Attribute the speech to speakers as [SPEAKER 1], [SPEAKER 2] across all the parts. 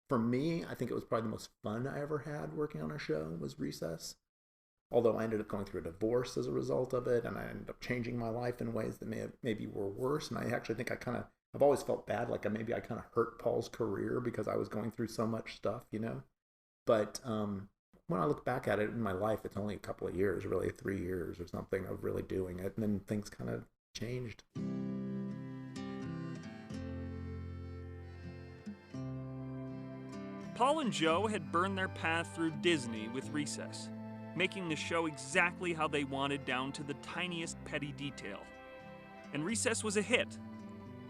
[SPEAKER 1] For me, I think it was probably the most fun I ever had working on a show was Recess. Although I ended up going through a divorce as a result of it, and I ended up changing my life in ways that maybe were worse. And I actually think I've always felt bad, like maybe I kind of hurt Paul's career because I was going through so much stuff, you know. But when I look back at it in my life, it's only a couple of years, really 3 years or something of really doing it, and then things kind of changed.
[SPEAKER 2] Paul and Joe had burned their path through Disney with Recess, making the show exactly how they wanted down to the tiniest petty detail. And Recess was a hit.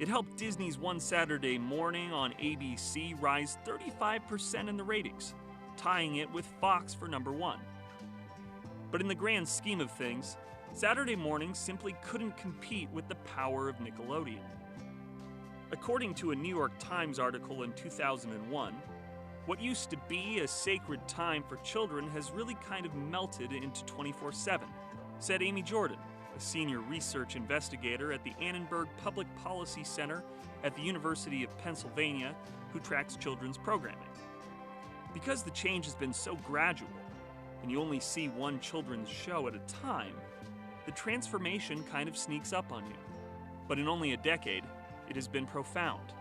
[SPEAKER 2] It helped Disney's One Saturday Morning on ABC rise 35% in the ratings, tying it with Fox for #1. But in the grand scheme of things, Saturday morning simply couldn't compete with the power of Nickelodeon. According to a New York Times article in 2001, what used to be a sacred time for children has really kind of melted into 24/7, said Amy Jordan, a senior research investigator at the Annenberg Public Policy Center at the University of Pennsylvania, who tracks children's programming. Because the change has been so gradual, and you only see one children's show at a time, the transformation kind of sneaks up on you. But in only a decade, it has been profound.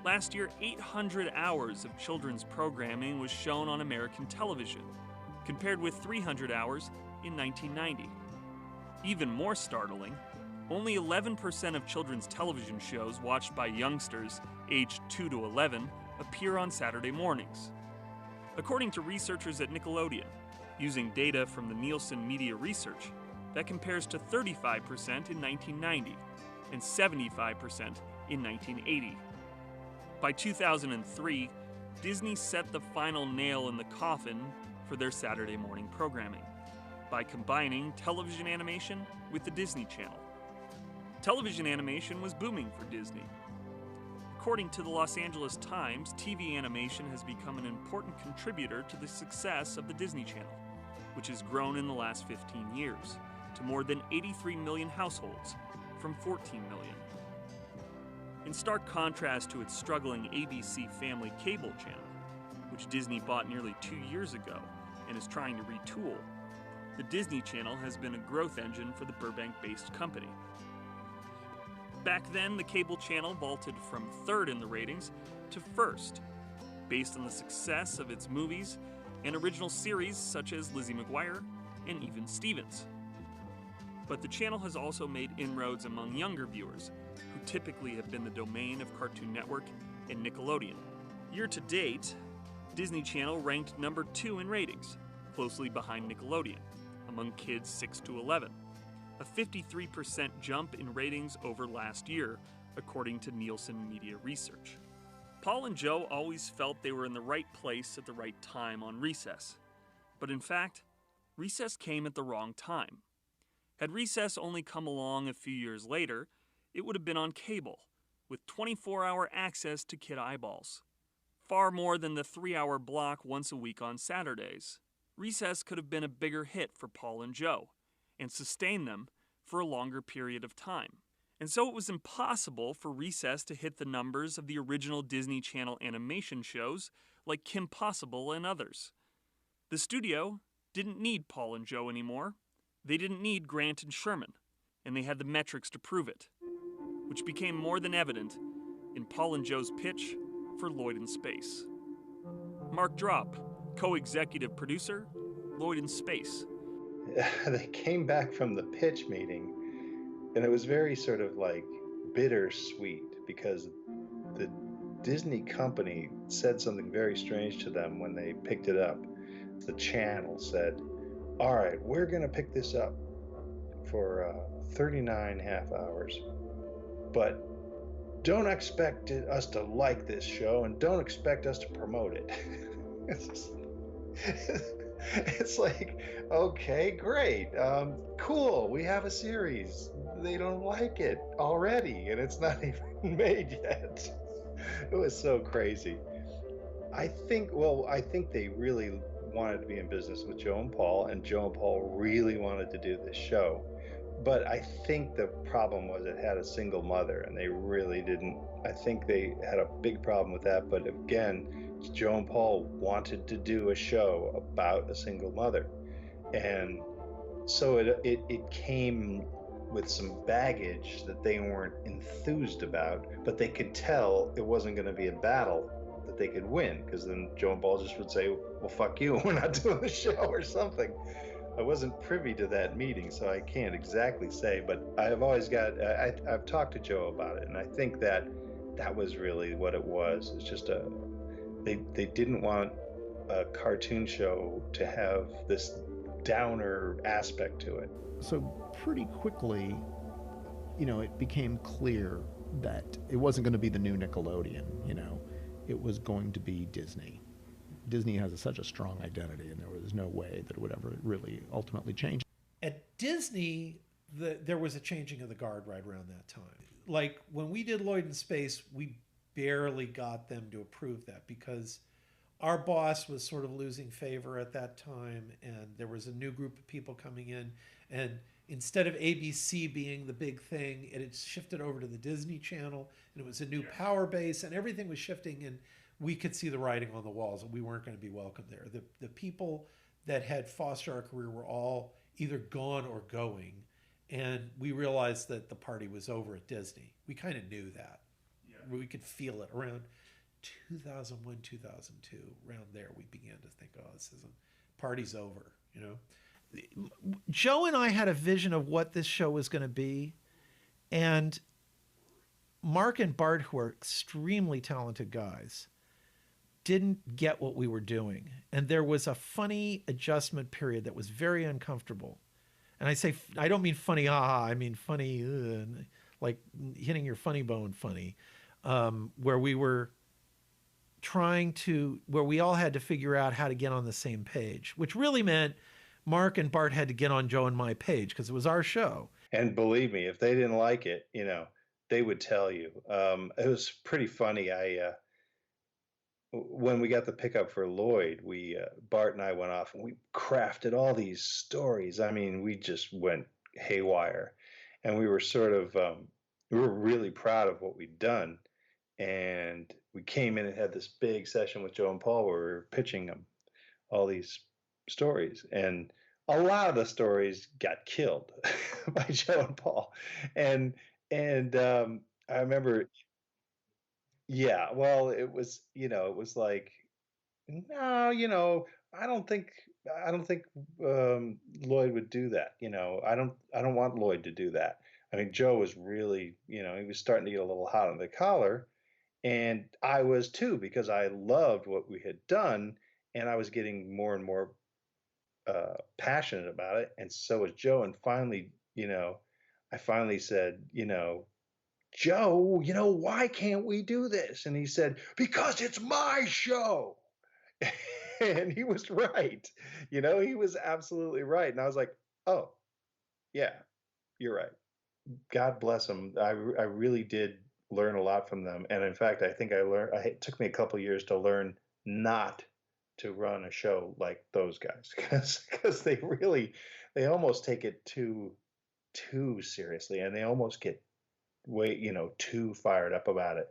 [SPEAKER 2] Last year, 800 hours of children's programming was shown on American television, compared with 300 hours in 1990. Even more startling, only 11% of children's television shows watched by youngsters aged 2 to 11 appear on Saturday mornings. According to researchers at Nickelodeon, using data from the Nielsen Media Research, that compares to 35% in 1990 and 75% in 1980. By 2003, Disney set the final nail in the coffin for their Saturday morning programming by combining television animation with the Disney Channel. Television animation was booming for Disney. According to the Los Angeles Times, TV animation has become an important contributor to the success of the Disney Channel, which has grown in the last 15 years to more than 83 million households from 14 million. In stark contrast to its struggling ABC Family cable channel, which Disney bought nearly 2 years ago and is trying to retool, the Disney Channel has been a growth engine for the Burbank-based company. Back then, the cable channel vaulted from third in the ratings to first, based on the success of its movies and original series such as Lizzie McGuire and Even Stevens. But the channel has also made inroads among younger viewers, who typically have been the domain of Cartoon Network and Nickelodeon. Year to date, Disney Channel ranked #2 in ratings, closely behind Nickelodeon, among kids 6 to 11, a 53% jump in ratings over last year, according to Nielsen Media Research. Paul and Joe always felt they were in the right place at the right time on Recess. But in fact, Recess came at the wrong time. Had Recess only come along a few years later, it would have been on cable, with 24-hour access to kid eyeballs. Far more than the 3-hour block once a week on Saturdays. Recess could have been a bigger hit for Paul and Joe, and sustain them for a longer period of time. And so it was impossible for Recess to hit the numbers of the original Disney Channel animation shows like Kim Possible and others. The studio didn't need Paul and Joe anymore. They didn't need Grant and Sherman, and they had the metrics to prove it, which became more than evident in Paul and Joe's pitch for Lloyd in Space. Mark Drop, co-executive producer, Lloyd in Space.
[SPEAKER 3] They came back from the pitch meeting, and it was very sort of like bittersweet because the Disney company said something very strange to them when they picked it up. The channel said, all right, we're going to pick this up for 39 half hours, but don't expect us to like this show and don't expect us to promote it. It's like, okay, great, cool, we have a series. They don't like it already, and it's not even made yet. It was so crazy. I think they really wanted to be in business with Joe and Paul, and Joe and Paul really wanted to do this show. But I think the problem was it had a single mother, and they really didn't. I think they had a big problem with that. But again, Joe and Paul wanted to do a show about a single mother. And so it came with some baggage that they weren't enthused about, but they could tell it wasn't going to be a battle that they could win, because then Joe and Paul just would say, well, fuck you, we're not doing the show or something. I wasn't privy to that meeting, so I can't exactly say, but I've always got, I've talked to Joe about it, and I think that was really what it was. It's just they didn't want a cartoon show to have this downer aspect to it.
[SPEAKER 4] So pretty quickly, it became clear that it wasn't going to be the new Nickelodeon, it was going to be Disney. Disney has such a strong identity, and there was no way that it would ever really ultimately change.
[SPEAKER 5] At Disney, there was a changing of the guard right around that time. Like when we did Lloyd in Space, we barely got them to approve that because our boss was sort of losing favor at that time, and there was a new group of people coming in, and instead of ABC being the big thing, it had shifted over to the Disney Channel, and it was a new power base, and everything was shifting, and we could see the writing on the walls, and we weren't going to be welcome there. The people that had fostered our career were all either gone or going, and we realized that the party was over at Disney. We kind of knew that. Yeah. We could feel it around 2001, 2002, around there, we began to think, oh, this isn't, party's over, Joe and I had a vision of what this show was going to be, and Mark and Bart, who are extremely talented guys, didn't get what we were doing. And there was a funny adjustment period that was very uncomfortable. And I don't mean funny, I mean funny, like hitting your funny bone funny, where we were where we all had to figure out how to get on the same page, which really meant Mark and Bart had to get on Joe and my page because it was our show.
[SPEAKER 3] And believe me, if they didn't like it, they would tell you. It was pretty funny. When we got the pickup for Lloyd, Bart and I went off and we crafted all these stories. I mean, we just went haywire, and we were we were really proud of what we'd done. And we came in and had this big session with Joe and Paul where we were pitching them all these stories, and a lot of the stories got killed by Joe and Paul. And I remember, yeah, well, it was like, no, I don't think Lloyd would do that. I don't want Lloyd to do that. I mean, Joe was really, he was starting to get a little hot on the collar, and I was too, because I loved what we had done, and I was getting more and more passionate about it, and so was Joe. And finally, I finally said, Joe, why can't we do this? And he said, because it's my show. And he was right. He was absolutely right. And I was like, oh, yeah, you're right. God bless them. I really did learn a lot from them. And in fact, I think it took me a couple of years to learn not to run a show like those guys, because they almost take it too seriously, and they almost get way, too fired up about it.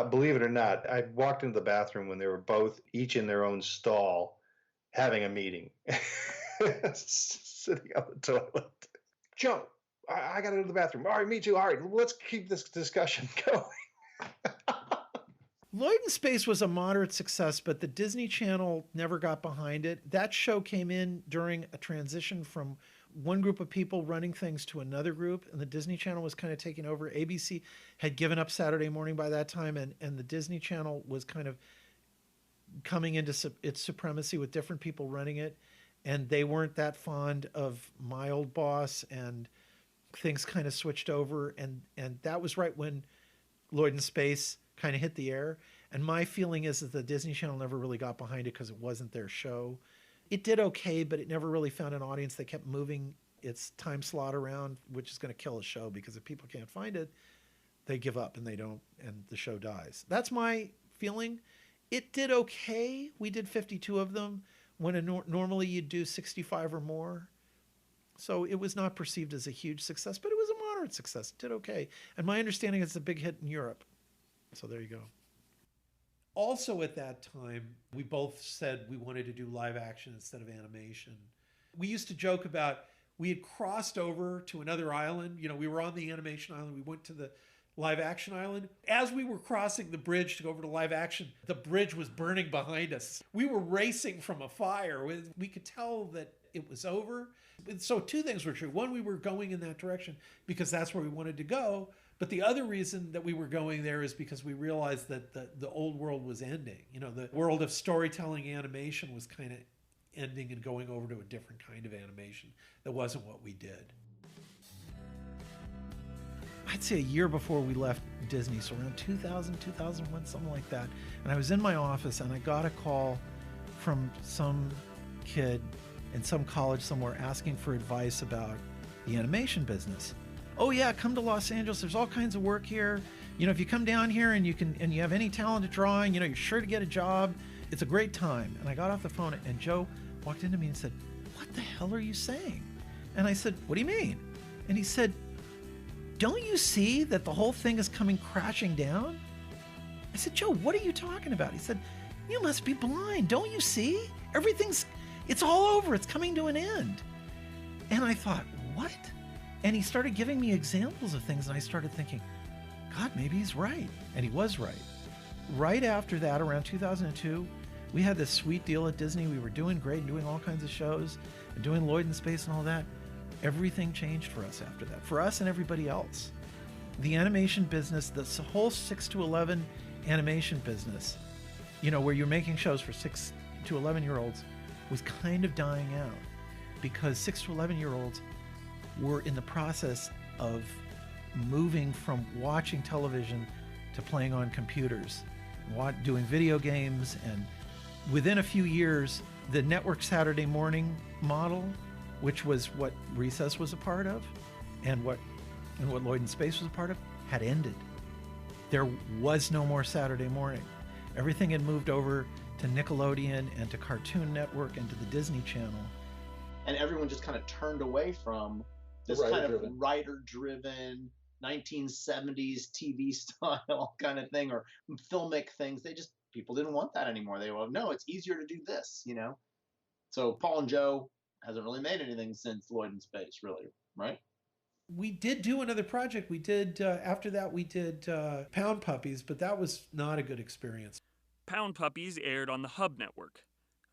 [SPEAKER 3] Believe it or not, I walked into the bathroom when they were both each in their own stall having a meeting, sitting on the toilet. Joe, I got to go to the bathroom. All right, me too. All right, let's keep this discussion going.
[SPEAKER 5] Lloyd in Space was a moderate success, but the Disney Channel never got behind it. That show came in during a transition from one group of people running things to another group, and the Disney Channel was kind of taking over. ABC had given up Saturday morning by that time, and the Disney Channel was kind of coming into its supremacy with different people running it, and they weren't that fond of my old boss, and things kind of switched over, and that was right when Lloyd in Space kind of hit the air. And my feeling is that the Disney Channel never really got behind it because it wasn't their show. It did okay, but it never really found an audience. They kept moving its time slot around, which is going to kill a show, because if people can't find it, they give up and the show dies. That's my feeling. It did okay. We did 52 of them when normally you'd do 65 or more. So it was not perceived as a huge success, but it was a moderate success. It did okay. And my understanding is it's a big hit in Europe. So there you go. Also at that time, we both said we wanted to do live action instead of animation. We used to joke about we had crossed over to another island. You know, we were on the animation island. We went to the live action island. As we were crossing the bridge to go over to live action, the bridge was burning behind us. We were racing from a fire. We could tell that it was over. So two things were true. One, we were going in that direction because that's where we wanted to go. But the other reason that we were going there is because we realized that the old world was ending. You know, the world of storytelling animation was kind of ending and going over to a different kind of animation that wasn't what we did. I'd say a year before we left Disney, so around 2000, 2001, something like that. And I was in my office and I got a call from some kid in some college somewhere asking for advice about the animation business. Oh yeah, come to Los Angeles. There's all kinds of work here. You know, if you come down here and you have any talent at drawing, you know, you're sure to get a job. It's a great time. And I got off the phone and Joe walked into me and said, "What the hell are you saying?" And I said, "What do you mean?" And he said, "Don't you see that the whole thing is coming crashing down?" I said, "Joe, what are you talking about?" He said, "You must be blind. Don't you see? It's all over. It's coming to an end." And I thought, what? And he started giving me examples of things, and I started thinking, God, maybe he's right. And he was right. Right after that, around 2002, we had this sweet deal at Disney. We were doing great and doing all kinds of shows and doing Lloyd in Space and all that. Everything changed for us after that, for us and everybody else. The animation business, the whole 6 to 11 animation business, you know, where you're making shows for 6 to 11-year-olds, was kind of dying out because 6 to 11-year-olds were in the process of moving from watching television to playing on computers, doing video games, and within a few years, the network Saturday morning model, which was what Recess was a part of, and what Lloyd in Space was a part of, had ended. There was no more Saturday morning. Everything had moved over to Nickelodeon and to Cartoon Network and to the Disney Channel.
[SPEAKER 6] And everyone just kind of turned away from this kind of writer-driven 1970s TV style kind of thing, or filmic things. People didn't want that anymore. They were, no, it's easier to do this, you know? So Paul and Joe hasn't really made anything since Lloyd in Space, really, right?
[SPEAKER 5] We did do another project. We did, after that, we did Pound Puppies, but that was not a good experience.
[SPEAKER 2] Pound Puppies aired on the Hub Network,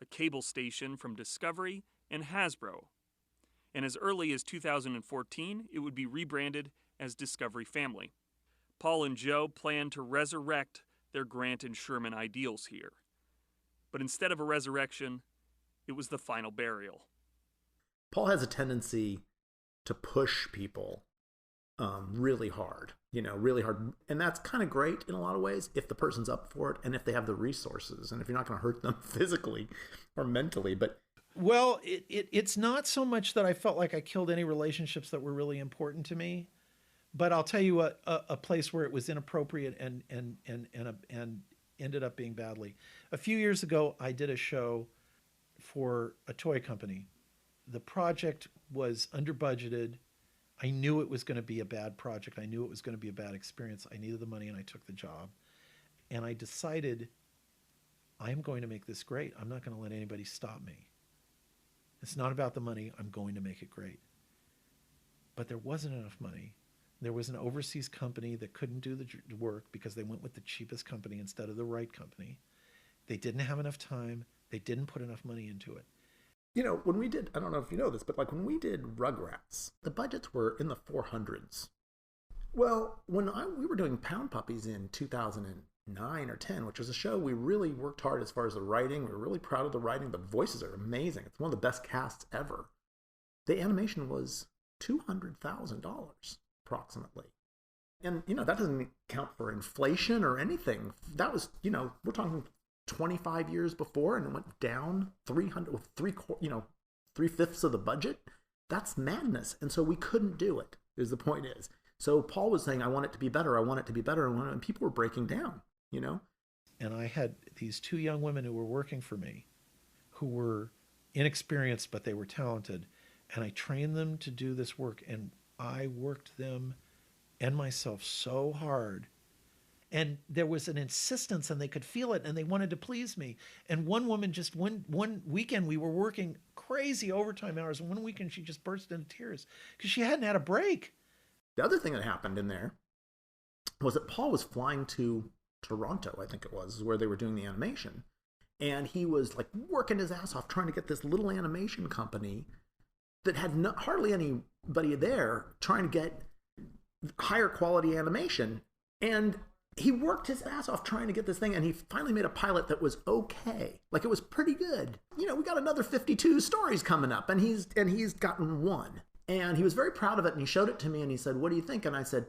[SPEAKER 2] a cable station from Discovery and Hasbro. And as early as 2014, it would be rebranded as Discovery Family. Paul and Joe planned to resurrect their Grant and Sherman ideals here. But instead of a resurrection, it was the final burial.
[SPEAKER 1] Paul has a tendency to push people really hard, really hard. And that's kind of great in a lot of ways if the person's up for it and if they have the resources and if you're not going to hurt them physically or mentally. But
[SPEAKER 5] well, it's not so much that I felt like I killed any relationships that were really important to me, but I'll tell you a place where it was inappropriate and ended up being badly. A few years ago, I did a show for a toy company. The project was under budgeted. I knew it was going to be a bad project. I knew it was going to be a bad experience. I needed the money and I took the job. And I decided I'm going to make this great. I'm not going to let anybody stop me. It's not about the money. I'm going to make it great. But there wasn't enough money. There was an overseas company that couldn't do the work because they went with the cheapest company instead of the right company. They didn't have enough time. They didn't put enough money into it.
[SPEAKER 1] When we did, I don't know if you know this, but like when we did Rugrats, the budgets were in the 400s. Well, when we were doing Pound Puppies in 2009 or 10, which was a show we really worked hard as far as the writing. We were really proud of the writing. The voices are amazing. It's one of the best casts ever. The animation was $200,000 approximately. And, that doesn't count for inflation or anything. That was, we're talking 25 years before, and it went down 300 with 3/5 of the budget. That's madness. And so we couldn't do it, is the point is. So Paul was saying, I want it to be better. I want it to be better. And people were breaking down,
[SPEAKER 5] And I had these two young women who were working for me who were inexperienced, but they were talented. And I trained them to do this work. And I worked them and myself so hard. And there was an insistence, and they could feel it, and they wanted to please me. And one woman just one weekend, we were working crazy overtime hours, and one weekend she just burst into tears because she hadn't had a break.
[SPEAKER 1] The other thing that happened in there was that Paul was flying to Toronto, I think it was, where they were doing the animation. And he was like working his ass off trying to get this little animation company that had hardly anybody there trying to get higher quality animation. And he worked his ass off trying to get this thing, and he finally made a pilot that was okay. Like, it was pretty good. You know, we got another 52 stories coming up, and he's gotten one. And he was very proud of it, and he showed it to me, and he said, "What do you think?" And I said,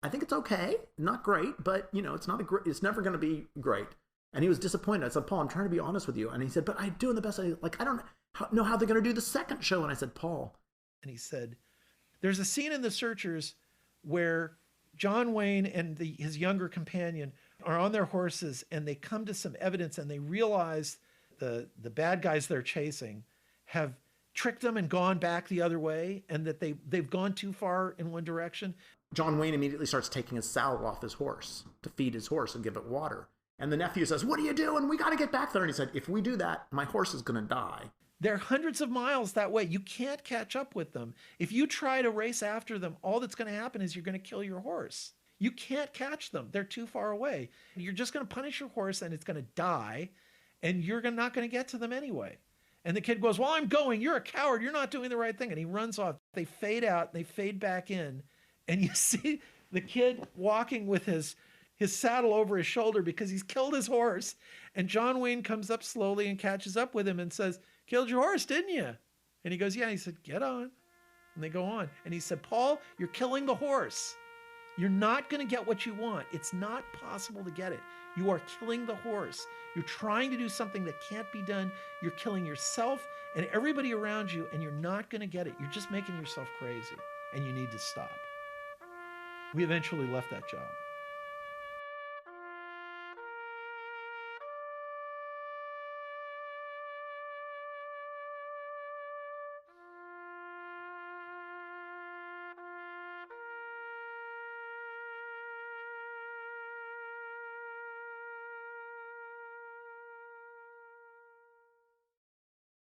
[SPEAKER 1] "I think it's okay. Not great, but, you know, it's it's never going to be great." And he was disappointed. I said, "Paul, I'm trying to be honest with you." And he said, "But I'm doing the best. I don't know how they're going to do the second show." And I said, "Paul."
[SPEAKER 5] And he said, there's a scene in The Searchers where John Wayne and his younger companion are on their horses, and they come to some evidence, and they realize the bad guys they're chasing have tricked them and gone back the other way, and that they've gone too far in one direction.
[SPEAKER 1] John Wayne immediately starts taking his saddle off his horse to feed his horse and give it water. And the nephew says, "What are you doing? We got to get back there." And he said, "If we do that, my horse is going to die."
[SPEAKER 5] They're hundreds of miles that way. You can't catch up with them. If you try to race after them, all that's going to happen is you're going to kill your horse. You can't catch them. They're too far away. You're just going to punish your horse, and it's going to die, and you're not going to get to them anyway. And the kid goes, "Well, I'm going. You're a coward. You're not doing the right thing." And he runs off. They fade out. They fade back in. And you see the kid walking with his saddle over his shoulder because he's killed his horse. And John Wayne comes up slowly and catches up with him and says, "Killed your horse, didn't you?" And he goes, "Yeah." He said, "Get on." And they go on. And he said, "Paul, you're killing the horse. You're not going to get what you want. It's not possible to get it. You are killing the horse. You're trying to do something that can't be done. You're killing yourself and everybody around you, and you're not going to get it. You're just making yourself crazy, and you need to stop." We eventually left that job.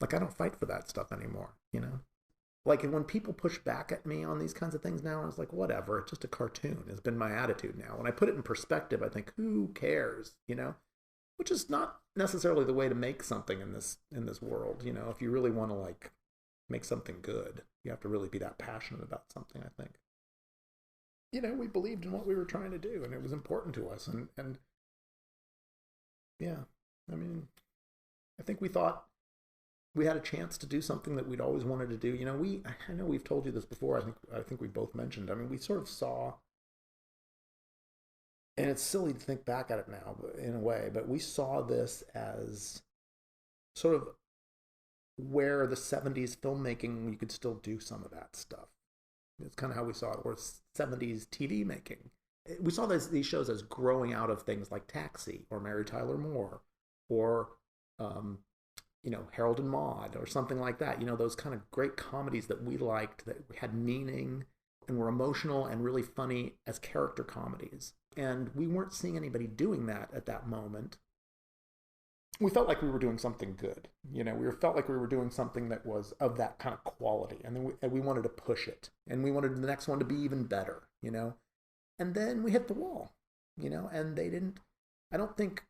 [SPEAKER 1] Like, I don't fight for that stuff anymore, you know? Like, when people push back at me on these kinds of things now, I was like, whatever, it's just a cartoon. It's been my attitude now. When I put it in perspective, I think, who cares, you know? Which is not necessarily the way to make something in this world, you know? If you really want to, like, make something good, you have to really be that passionate about something, I think. You know, we believed in what we were trying to do, and it was important to us, and yeah, I mean, I think we thought we had a chance to do something that we'd always wanted to do. You know, I know we've told you this before. I think we both mentioned. I mean, we sort of saw, and it's silly to think back at it now, in a way, but we saw this as sort of where the 70s filmmaking, you could still do some of that stuff. It's kind of how we saw it, or 70s TV making. We saw these shows as growing out of things like Taxi, or Mary Tyler Moore, or you know, Harold and Maude, or something like that. You know, those kind of great comedies that we liked, that had meaning and were emotional and really funny as character comedies. And we weren't seeing anybody doing that at that moment. We felt like we were doing something good. You know, we felt like we were doing something that was of that kind of quality. And then we wanted to push it. And we wanted the next one to be even better, you know. And then we hit the wall, you know, and I don't think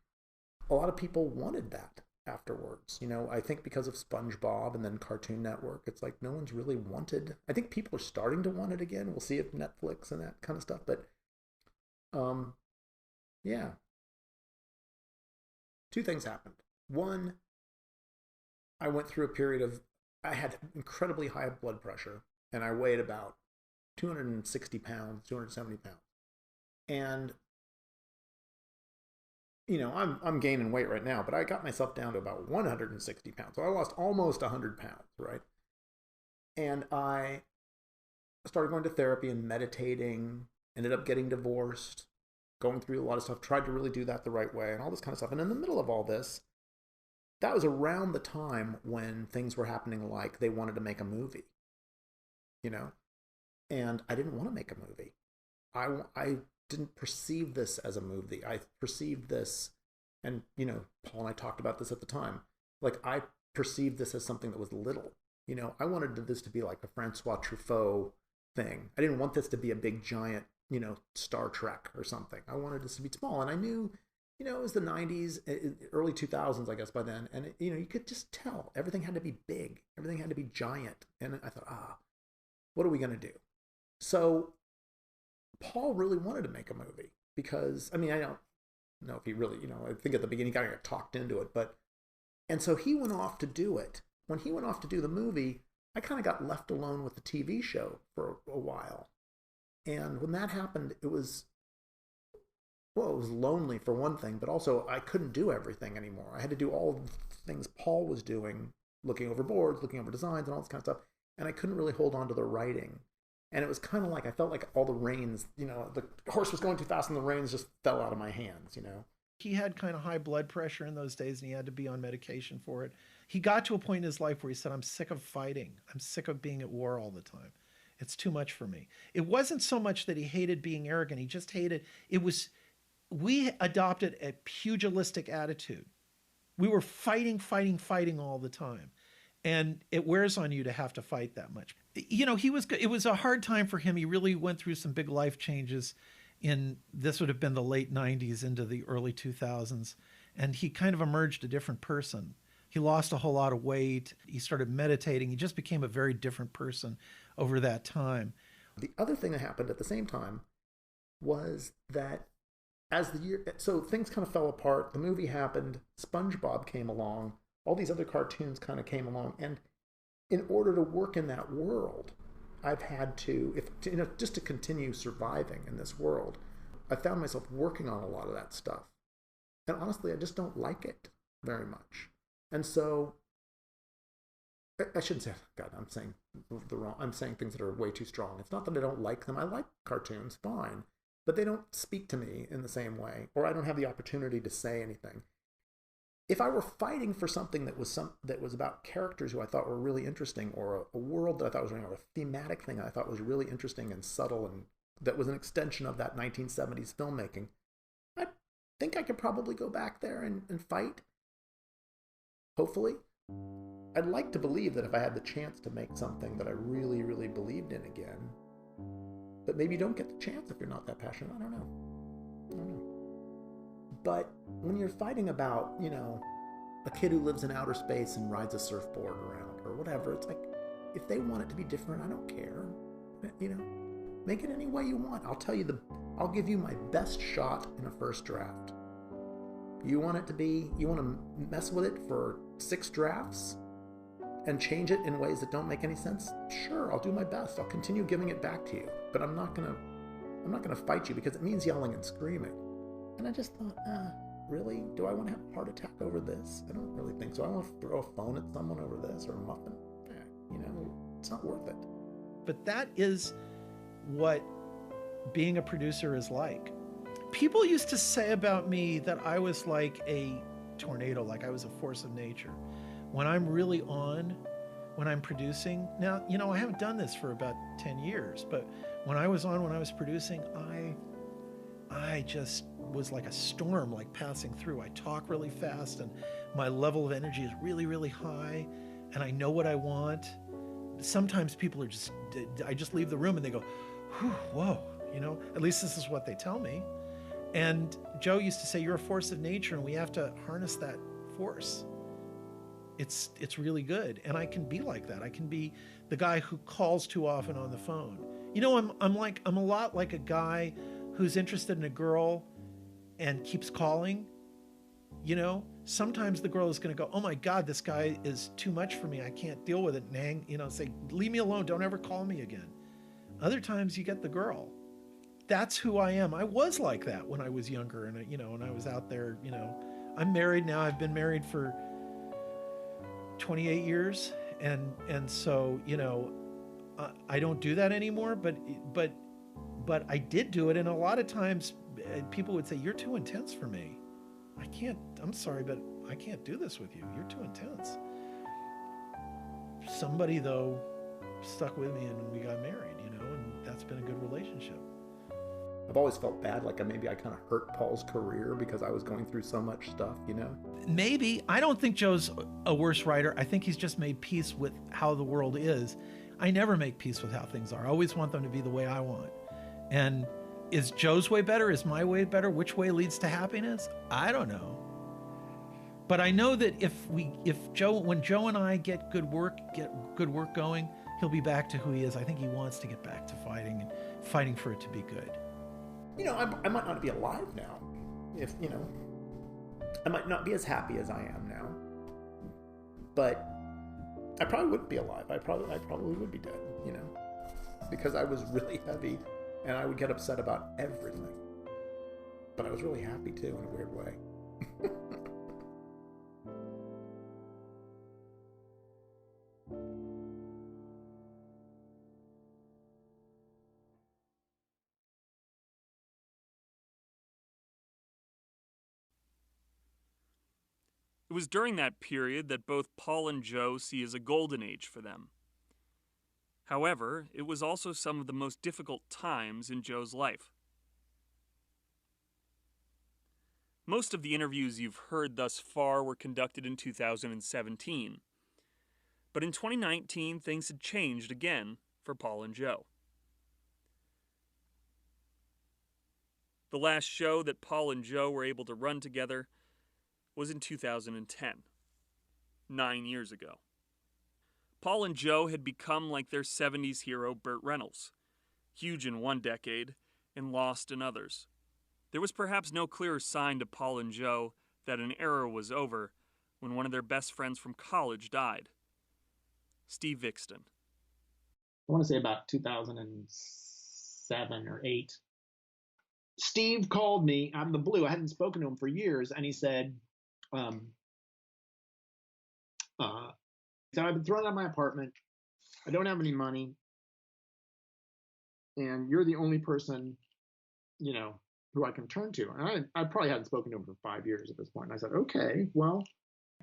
[SPEAKER 1] a lot of people wanted that afterwards. You know, I think because of SpongeBob and then Cartoon Network, it's like no one's really wanted. I think people are starting to want it again. We'll see if Netflix and that kind of stuff. But yeah. Two things happened. One, I went through a period of, I had incredibly high blood pressure, and I weighed about 260 pounds, 270 pounds. And you know, I'm gaining weight right now, but I got myself down to about 160 pounds. So I lost almost 100 pounds, right? And I started going to therapy and meditating, ended up getting divorced, going through a lot of stuff, tried to really do that the right way and all this kind of stuff. And in the middle of all this, that was around the time when things were happening, like they wanted to make a movie, you know? And I didn't want to make a movie. I didn't perceive this as a movie. I perceived this, and Paul and I talked about this at the time. Like, I perceived this as something that was little. I wanted this to be like a Francois Truffaut thing. I didn't want this to be a big giant, Star Trek or something. I wanted this to be small, and I knew, it was the 90s, early 2000s, I guess, by then, and you could just tell everything had to be big, everything had to be giant, and I thought, what are we going to do? So Paul really wanted to make a movie because, I don't know if he really, I think at the beginning he kind of got talked into it, and so he went off to do it. When he went off to do the movie, I kind of got left alone with the TV show for a while. And when that happened, it was lonely for one thing, but also I couldn't do everything anymore. I had to do all the things Paul was doing, looking over boards, looking over designs and all this kind of stuff. And I couldn't really hold on to the writing. And it was kind of like, I felt like all the reins, the horse was going too fast and the reins just fell out of my hands,
[SPEAKER 5] He had kind of high blood pressure in those days and he had to be on medication for it. He got to a point in his life where he said, I'm sick of fighting. I'm sick of being at war all the time. It's too much for me. It wasn't so much that he hated being arrogant. He just hated, we adopted a pugilistic attitude. We were fighting all the time. And it wears on you to have to fight that much. It was a hard time for him. He really went through some big life changes this would have been the late 90s into the early 2000s. And he kind of emerged a different person. He lost a whole lot of weight. He started meditating. He just became a very different person over that time.
[SPEAKER 1] The other thing that happened at the same time was that so things kind of fell apart. The movie happened. SpongeBob came along. All these other cartoons kind of came along. And in order to work in that world, I've had to, just to continue surviving in this world, I found myself working on a lot of that stuff. And honestly, I just don't like it very much. And so, I shouldn't say, God, I'm saying things that are way too strong. It's not that I don't like them. I like cartoons, fine. But they don't speak to me in the same way, or I don't have the opportunity to say anything. If I were fighting for something that was about characters who I thought were really interesting, or a world that I thought was or a thematic thing I thought was really interesting and subtle, and that was an extension of that 1970s filmmaking, I think I could probably go back there and fight. Hopefully. I'd like to believe that if I had the chance to make something that I really, really believed in again, but maybe you don't get the chance if you're not that passionate. I don't know. But when you're fighting about, a kid who lives in outer space and rides a surfboard around or whatever, it's like, if they want it to be different, I don't care. Make it any way you want. I'll give you my best shot in a first draft. You want to mess with it for 6 drafts and change it in ways that don't make any sense? Sure, I'll do my best. I'll continue giving it back to you. But I'm not gonna fight you because it means yelling and screaming. And I just thought, really? Do I want to have a heart attack over this? I don't really think so. I want to throw a phone at someone over this or a muffin. It's not worth it.
[SPEAKER 5] But that is what being a producer is like. People used to say about me that I was like a tornado, like I was a force of nature. When I'm really on, when I'm producing, now, I haven't done this for about 10 years, but when I was producing, I just was like a storm, like passing through. I talk really fast and my level of energy is really, really high and I know what I want. Sometimes people I just leave the room and they go, whoa, at least this is what they tell me. And Joe used to say, you're a force of nature and we have to harness that force. It's really good. And I can be like that. I can be the guy who calls too often on the phone. I'm a lot like a guy who's interested in a girl and keeps calling. Sometimes the girl is going to go, oh my God, this guy is too much for me. I can't deal with it. And say, leave me alone. Don't ever call me again. Other times you get the girl. That's who I am. I was like that when I was younger and, and I was out there, I'm married now. I've been married for 28 years. And so, I don't do that anymore, but I did do it. And a lot of times people would say, you're too intense for me. I'm sorry, but I can't do this with you. You're too intense. Somebody though stuck with me and we got married, and that's been a good relationship.
[SPEAKER 1] I've always felt bad, like maybe I kind of hurt Paul's career because I was going through so much stuff, you know?
[SPEAKER 5] Maybe. I don't think Joe's a worse writer. I think he's just made peace with how the world is. I never make peace with how things are. I always want them to be the way I want. And is Joe's way better? Is my way better? Which way leads to happiness? I don't know. But I know that when Joe and I get good work going, he'll be back to who he is. I think he wants to get back to fighting and fighting for it to be good.
[SPEAKER 1] You know, I might not be alive now. If, you know, I might not be as happy as I am now. But I probably wouldn't be alive. I probably would be dead, you know, because I was really heavy and I would get upset about everything. But I was really happy too, in a weird way.
[SPEAKER 2] It was during that period that both Paul and Joe see as a golden age for them. However, it was also some of the most difficult times in Joe's life. Most of the interviews you've heard thus far were conducted in 2017. But in 2019, things had changed again for Paul and Joe. The last show that Paul and Joe were able to run together was in 2010, 9 years ago. Paul and Joe had become like their 70s hero Burt Reynolds, huge in one decade and lost in others. There was perhaps no clearer sign to Paul and Joe that an era was over when one of their best friends from college died, Steve Vixton.
[SPEAKER 7] I want to say about 2007 or 8. Steve called me out of the blue. I hadn't spoken to him for years, and he said, I've been thrown out of my apartment. I don't have any money. And you're the only person, you know, who I can turn to. And I probably hadn't spoken to him for 5 years at this point. And I said, okay, well,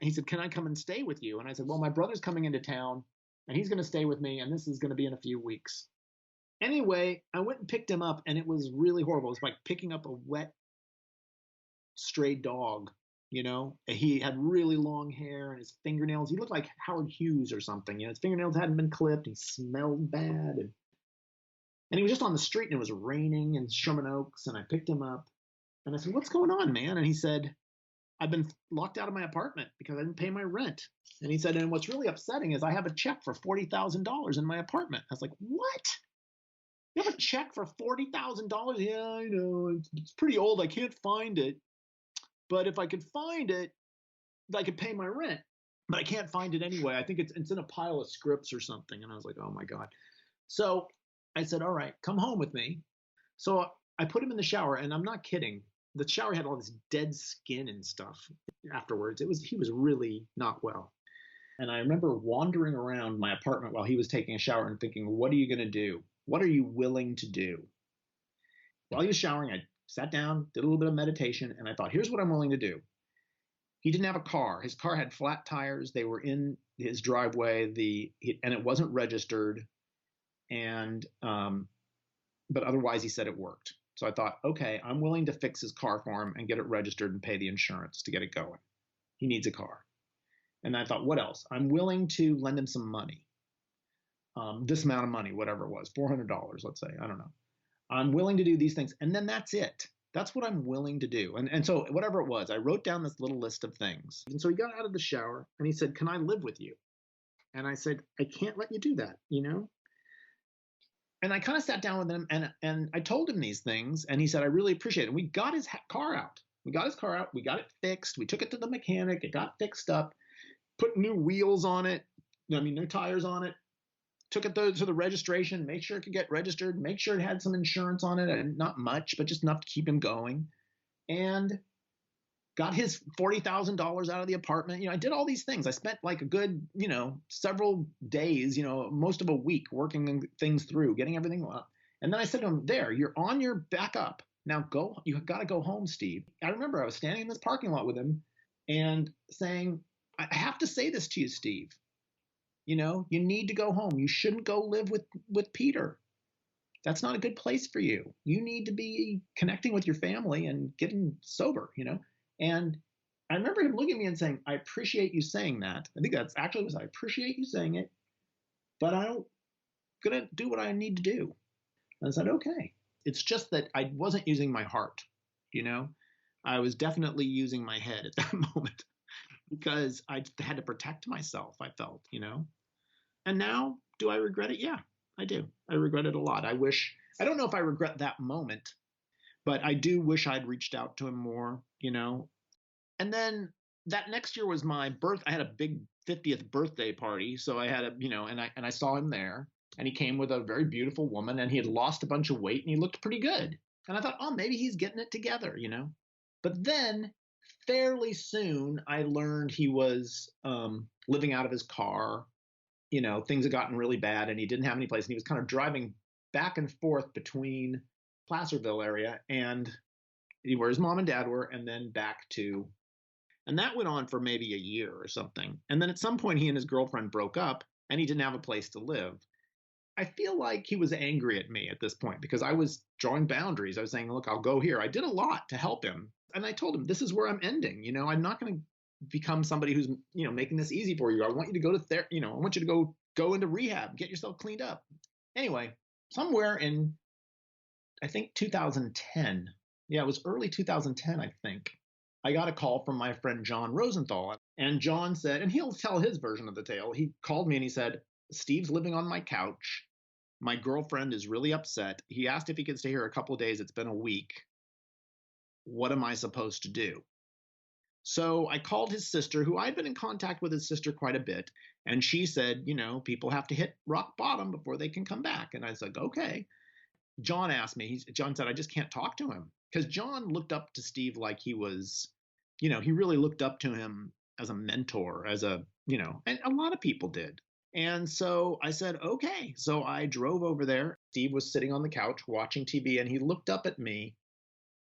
[SPEAKER 7] he said, can I come and stay with you? And I said, well, my brother's coming into town and he's going to stay with me. And this is going to be in a few weeks. Anyway, I went and picked him up and it was really horrible. It was like picking up a wet, stray dog. You know, he had really long hair and his fingernails, he looked like Howard Hughes or something. You know, his fingernails hadn't been clipped. He smelled bad. And he was just on the street and it was raining in Sherman Oaks. And I picked him up and I said, what's going on, man? And he said, I've been locked out of my apartment because I didn't pay my rent. And he said, and what's really upsetting is I have a check for $40,000 in my apartment. I was like, what? You have a check for $40,000? Yeah, I know. It's pretty old. I can't find it. But if I could find it, I could pay my rent. But I can't find it anyway. I think it's in a pile of scripts or something. And I was like, oh my God. So I said, all right, come home with me. So I put him in the shower, and I'm not kidding. The shower had all this dead skin and stuff afterwards. He was really not well. And I remember wandering around my apartment while he was taking a shower and thinking, what are you going to do? What are you willing to do? While he was showering, I sat down, did a little bit of meditation, and I thought, here's what I'm willing to do. He didn't have a car. His car had flat tires. They were in his driveway, and it wasn't registered. And but otherwise, he said it worked. So I thought, okay, I'm willing to fix his car for him and get it registered and pay the insurance to get it going. He needs a car. And I thought, what else? I'm willing to lend him some money. This amount of money, whatever it was, $400, let's say. I don't know. I'm willing to do these things. And then that's it. That's what I'm willing to do. And so whatever it was, I wrote down this little list of things. And so he got out of the shower and he said, can I live with you? And I said, I can't let you do that, you know? And I kind of sat down with him and I told him these things. And he said, I really appreciate it. And we got his car out. We got his car out. We got it fixed. We took it to the mechanic. It got fixed up, put new wheels on it. New tires on it. Took it to the registration, make sure it could get registered, make sure it had some insurance on it, and not much, but just enough to keep him going. And got his $40,000 out of the apartment. You know, I did all these things. I spent like a good, several days, most of a week working things through, getting everything up. And then I said to him, there, you're on your back up. Now go, you've got to go home, Steve. I remember I was standing in this parking lot with him and saying, I have to say this to you, Steve. You need to go home. You shouldn't go live with Peter. that's not a good place for you. You need to be connecting with your family and getting sober, And I remember him looking at me and saying, I appreciate you saying that. I think that's actually what I appreciate you saying it, but I'm going to do what I need to do. And I said, okay. It's just that I wasn't using my heart, I was definitely using my head at that moment because I had to protect myself, I felt, And now, do I regret it? Yeah, I do. I regret it a lot. I don't know if I regret that moment, but I do wish I'd reached out to him more, And then that next year was my I had a big 50th birthday party. So I had and I saw him there, and he came with a very beautiful woman, and he had lost a bunch of weight and he looked pretty good. And I thought, oh, maybe he's getting it together, But then fairly soon I learned he was living out of his car. Things had gotten really bad and he didn't have any place. And he was kind of driving back and forth between Placerville area and where his mom and dad were, and then back to, and that went on for maybe a year or something. And then at some point he and his girlfriend broke up and he didn't have a place to live. I feel like he was angry at me at this point because I was drawing boundaries. I was saying, look, I'll go here. I did a lot to help him. And I told him, this is where I'm ending. I'm not going to become somebody who's, making this easy for you. I want you to go to therapy. I want you to go into rehab, get yourself cleaned up. Anyway, somewhere in, I think 2010. Yeah, it was early 2010, I think. I got a call from my friend John Rosenthal. And John said, and he'll tell his version of the tale. He called me and he said, Steve's living on my couch. My girlfriend is really upset. He asked if he could stay here a couple of days. It's been a week. What am I supposed to do? So I called his sister, who I'd been in contact with his sister quite a bit. And she said, people have to hit rock bottom before they can come back. And I said, okay. John asked me, John said, I just can't talk to him. Because John looked up to Steve like he was, he really looked up to him as a mentor, and a lot of people did. And so I said, okay. So I drove over there. Steve was sitting on the couch watching TV, and he looked up at me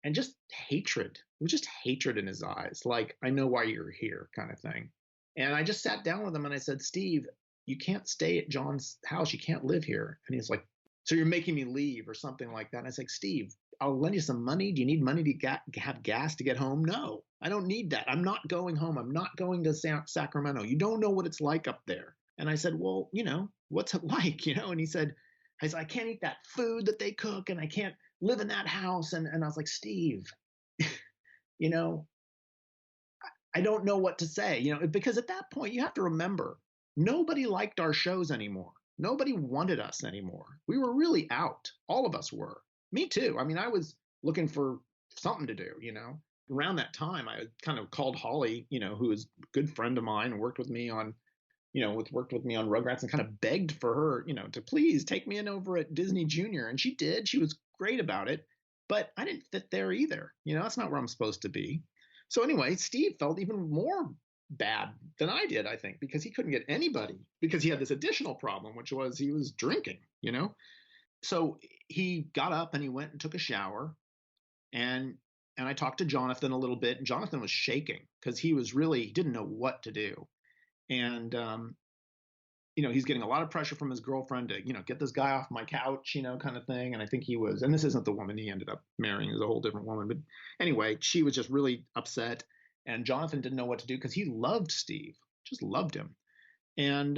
[SPEAKER 7] and just hatred. It was just hatred in his eyes. Like, I know why you're here kind of thing. And I just sat down with him and I said, Steve, you can't stay at John's house. You can't live here. And he's like, so you're making me leave or something like that. And I said, Steve, I'll lend you some money. Do you need money to have gas to get home? No, I don't need that. I'm not going home. I'm not going to Sacramento. You don't know what it's like up there. And I said, well, what's it like? And he said, I can't eat that food that they cook and I can't live in that house. And I was like, Steve, I don't know what to say, because at that point you have to remember, nobody liked our shows anymore. Nobody wanted us anymore. We were really out. All of us were. Me too. I mean, I was looking for something to do, Around that time, I kind of called Holly, who is a good friend of mine and worked with me on Rugrats, and kind of begged for her, to please take me in over at Disney Junior. And she did. She was great about it. But I didn't fit there either. That's not where I'm supposed to be. So anyway, Steve felt even more bad than I did, I think, because he couldn't get anybody, because he had this additional problem, which was he was drinking, So he got up and he went and took a shower, and I talked to Jonathan a little bit, and Jonathan was shaking because he didn't know what to do. And, he's getting a lot of pressure from his girlfriend to, get this guy off my couch, kind of thing. And I think and this isn't the woman he ended up marrying, is a whole different woman. But anyway, she was just really upset. And Jonathan didn't know what to do because he loved Steve, just loved him. And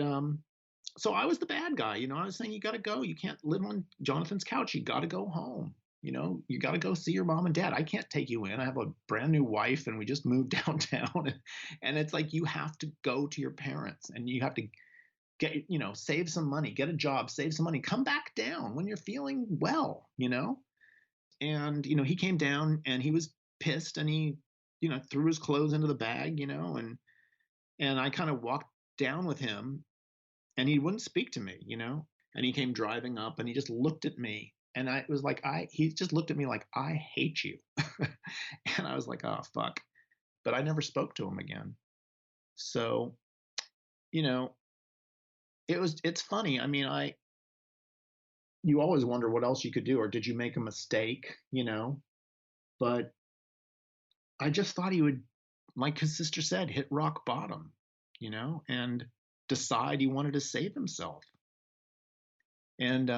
[SPEAKER 7] so I was the bad guy. I was saying, you got to go. You can't live on Jonathan's couch. You got to go home. You got to go see your mom and dad. I can't take you in. I have a brand new wife and we just moved downtown. And it's like, you have to go to your parents and you have to get, save some money, get a job, save some money, come back down when you're feeling well, And, he came down and he was pissed and he, threw his clothes into the bag, and I kind of walked down with him and he wouldn't speak to me, and he came driving up and he just looked at me. And I was like, he just looked at me like, I hate you. And I was like, oh, fuck. But I never spoke to him again. So, it's funny. I mean, you always wonder what else you could do, or did you make a mistake, but I just thought he would, like his sister said, hit rock bottom, and decide he wanted to save himself. And,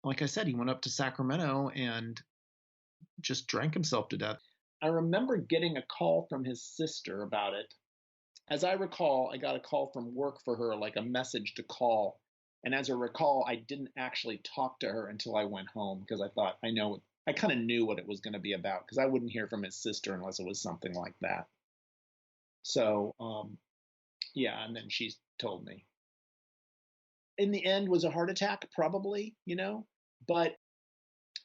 [SPEAKER 7] like I said, he went up to Sacramento and just drank himself to death. I remember getting a call from his sister about it. As I recall, I got a call from work for her, like a message to call. And as I recall, I didn't actually talk to her until I went home because I thought, I kind of knew what it was going to be about because I wouldn't hear from his sister unless it was something like that. So, yeah, and then she told me. In the end, was a heart attack, probably, but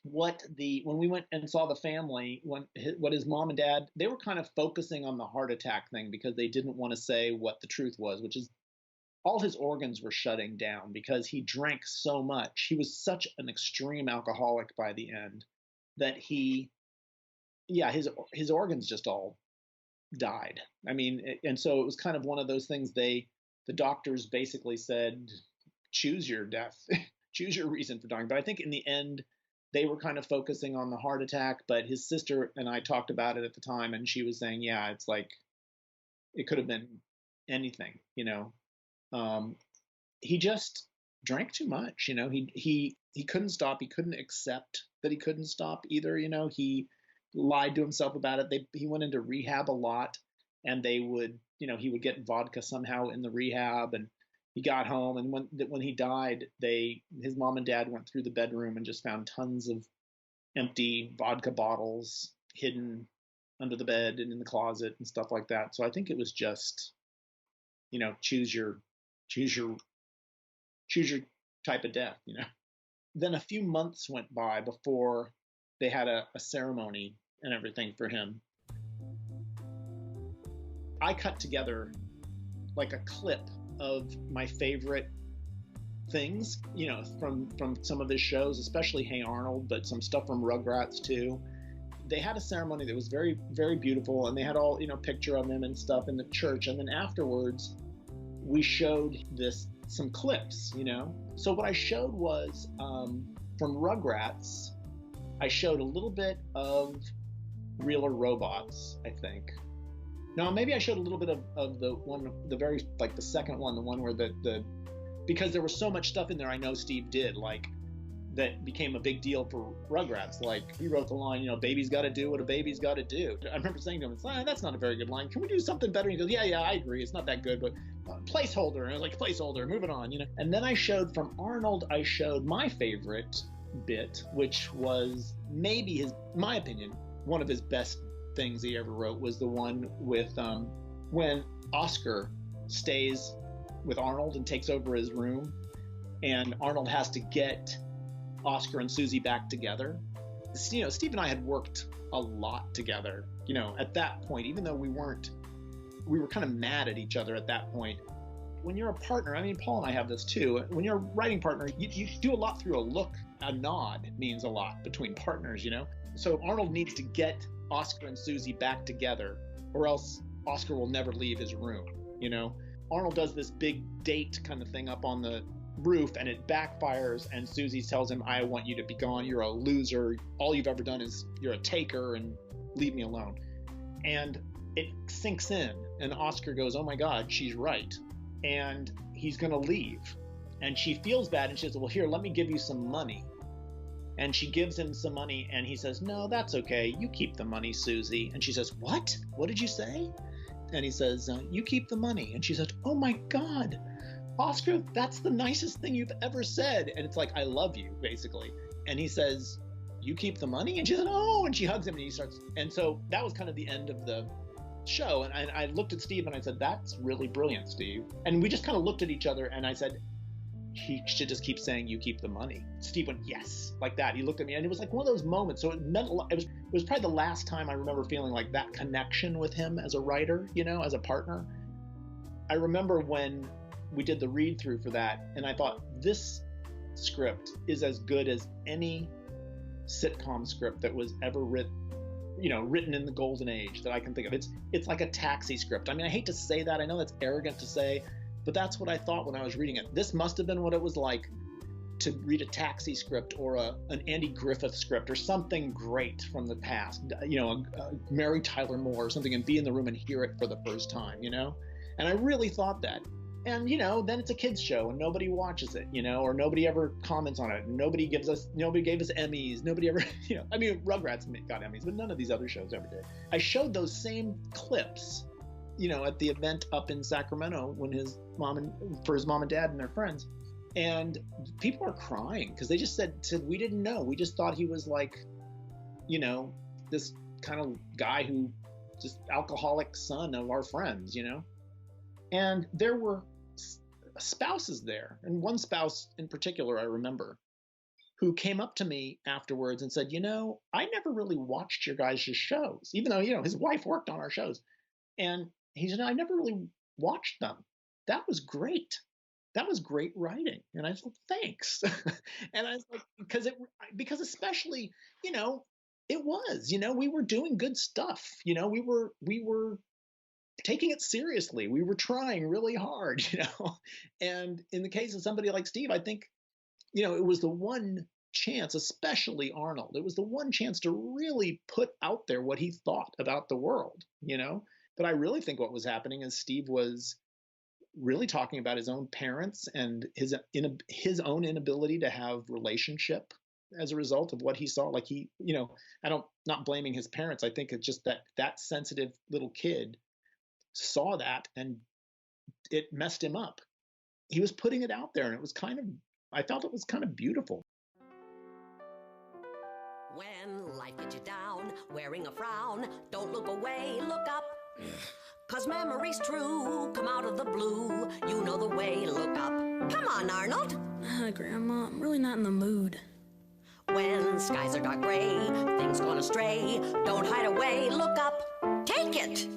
[SPEAKER 7] when we went and saw the family, what his mom and dad, they were kind of focusing on the heart attack thing because they didn't want to say what the truth was, which is all his organs were shutting down because he drank so much. He was such an extreme alcoholic by the end that his organs just all died. I mean, and so it was kind of one of those things the doctors basically said, choose your death, choose your reason for dying. But I think in the end, they were kind of focusing on the heart attack, but his sister and I talked about it at the time, and she was saying, yeah, it's like, it could have been anything, he just drank too much, he couldn't stop. He couldn't accept that he couldn't stop either. He lied to himself about it. He went into rehab a lot, and they would, he would get vodka somehow in the rehab, and he got home, and when he died, his mom and dad went through the bedroom and just found tons of empty vodka bottles hidden under the bed and in the closet and stuff like that. So I think it was just, choose your type of death. Then a few months went by before they had a ceremony and everything for him. I cut together like a clip of my favorite things, from some of his shows, especially Hey Arnold, but some stuff from Rugrats too. They had a ceremony that was very, very beautiful, and they had all, picture of him and stuff in the church. And then afterwards, we showed some clips, So what I showed was from Rugrats, I showed a little bit of Real Robots, I think. No, maybe I showed a little bit of the one, the very, like the second one, the one where because there was so much stuff in there I know Steve did, like, that became a big deal for Rugrats. Like, he wrote the line, baby's got to do what a baby's got to do. I remember saying to him, that's not a very good line. Can we do something better? And he goes, yeah, I agree. It's not that good, but placeholder. And I was like, placeholder, moving on, And then I showed from Arnold, I showed my favorite bit, which was maybe my opinion, one of his best things he ever wrote, was the one with when Oscar stays with Arnold and takes over his room, and Arnold has to get Oscar and Susie back together. Steve and I had worked a lot together, at that point, even though we were kind of mad at each other at that point. When you're a partner, I mean, Paul and I have this too, when you're a writing partner, you do a lot through a look. A nod means a lot between partners, So Arnold needs to get Oscar and Susie back together, or else Oscar will never leave his room, Arnold does this big date kind of thing up on the roof, and it backfires, and Susie tells him, I want you to be gone. You're a loser. All you've ever done is you're a taker, and leave me alone. And it sinks in, and Oscar goes, oh my God, she's right. And he's going to leave. And she feels bad, and she says, well, here, let me give you some money. And she gives him some money, and he says, no, that's okay. You keep the money, Susie. And she says, what? What did you say? And he says, you keep the money. And she says, oh my God, Oscar, that's the nicest thing you've ever said. And it's like, I love you, basically. And he says, you keep the money? And she said, oh, and she hugs him, and he starts. And so that was kind of the end of the show. And I looked at Steve, and I said, that's really brilliant, Steve. And we just kind of looked at each other, and I said, he should just keep saying, you keep the money. Steve went, yes, like that. He looked at me, and it was like one of those moments. So it meant a lot. It was probably the last time I remember feeling like that connection with him as a writer, as a partner. I remember when we did the read through for that, and I thought, this script is as good as any sitcom script that was ever written in the golden age that I can think of. It's like a Taxi script. I mean, I hate to say that. I know that's arrogant to say, but that's what I thought when I was reading it. This must have been what it was like to read a Taxi script or an Andy Griffith script or something great from the past, a Mary Tyler Moore or something, and be in the room and hear it for the first time, And I really thought that. And, you know, then it's a kid's show and nobody watches it, you know, or nobody ever comments on it. Nobody gave us Emmys. Nobody ever, you know, I mean, Rugrats got Emmys, but none of these other shows ever did. I showed those same clips, you know, at the event up in Sacramento when for his mom and dad and their friends. And people are crying because they just said, we didn't know. We just thought he was like, you know, this kind of guy who just alcoholic son of our friends, you know. And there were spouses there, and one spouse in particular I remember, who came up to me afterwards and said, you know, I never really watched your guys' shows, even though, you know, his wife worked on our shows. And he said, I never really watched them. That was great. That was great writing. And I said, thanks. And I was like, because especially, you know, it was, you know, we were doing good stuff. You know, we were taking it seriously. We were trying really hard, you know. And in the case of somebody like Steve, I think, you know, it was the one chance, especially Arnold, it was the one chance to really put out there what he thought about the world, you know. But I really think what was happening is Steve was really talking about his own parents and his own inability to have relationship as a result of what he saw. Like he, you know, not blaming his parents. I think it's just that sensitive little kid saw that and it messed him up. He was putting it out there and I felt it was kind of beautiful.
[SPEAKER 8] When life gets you down, wearing a frown, don't look away, look up. 'Cause memories true come out of the blue. You know the way, look up. Come on, Arnold.
[SPEAKER 9] Grandma, I'm really not in the mood.
[SPEAKER 8] When skies are dark gray, things gone astray, don't hide away, look up. Take it.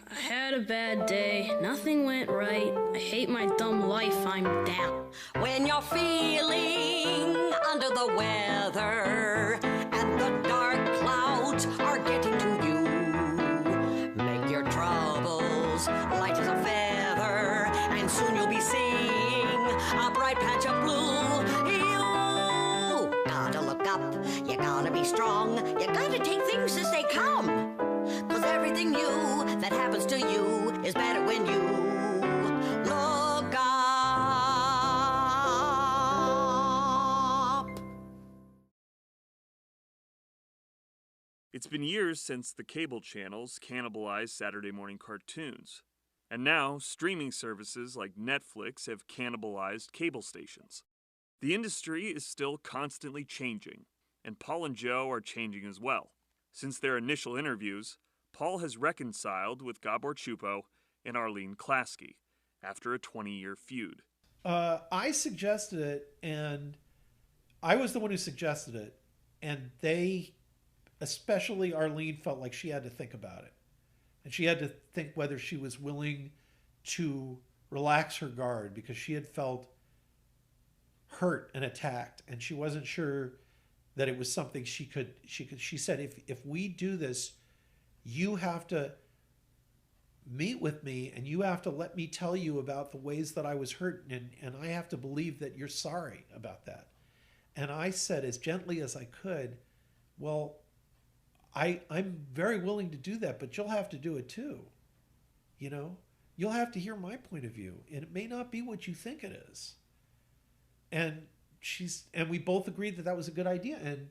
[SPEAKER 9] I had a bad day, nothing went right. I hate my dumb life, I'm down.
[SPEAKER 8] When you're feeling under the weather and the dark clouds are getting to you, make your troubles light as a feather, and soon you'll be seeing a bright patch of blue. You gotta look up, you gotta be strong, you gotta take things as they come. 'Cause everything new that happens to you is better when you look up.
[SPEAKER 2] It's been years since the cable channels cannibalized Saturday morning cartoons. And now, streaming services like Netflix have cannibalized cable stations. The industry is still constantly changing, and Paul and Joe are changing as well. Since their initial interviews, Paul has reconciled with Gabor Chupo and Arlene Klasky after a 20-year feud.
[SPEAKER 5] I suggested it, and I was the one who suggested it, and they, especially Arlene, felt like she had to think about it. And she had to think whether she was willing to relax her guard because she had felt hurt and attacked, and she wasn't sure that it was something she said, if we do this, you have to meet with me and you have to let me tell you about the ways that I was hurt, and I have to believe that you're sorry about that. And I said as gently as I could, well, I'm very willing to do that, but you'll have to do it too. You know, you'll have to hear my point of view, and it may not be what you think it is. And we both agreed that was a good idea. And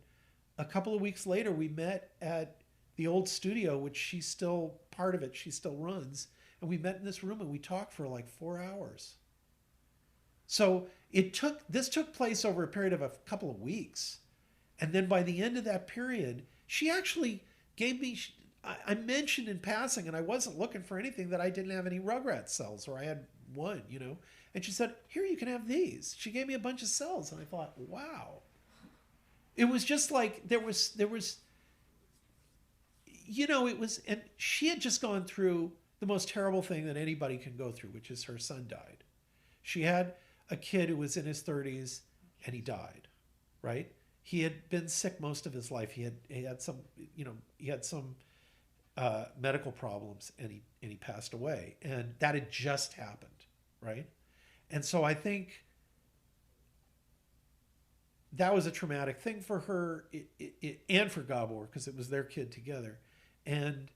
[SPEAKER 5] a couple of weeks later, we met at the old studio, which she's still part of it. She still runs. And we met in this room and we talked for like 4 hours. So this took place over a period of a couple of weeks. And then by the end of that period, she actually gave me, I mentioned in passing, and I wasn't looking for anything, that I didn't have any Rugrats cells, or I had one, you know. And she said, here, you can have these. She gave me a bunch of cells. And I thought, wow. It was just like there was, you know, it was, and she had just gone through the most terrible thing that anybody can go through, which is her son died. She had a kid who was in his 30s and he died, right? He had been sick most of his life. He had some, you know, he had some medical problems, and he passed away, and that had just happened, right? And so I think that was a traumatic thing for her and for Gabor, because it was their kid together. And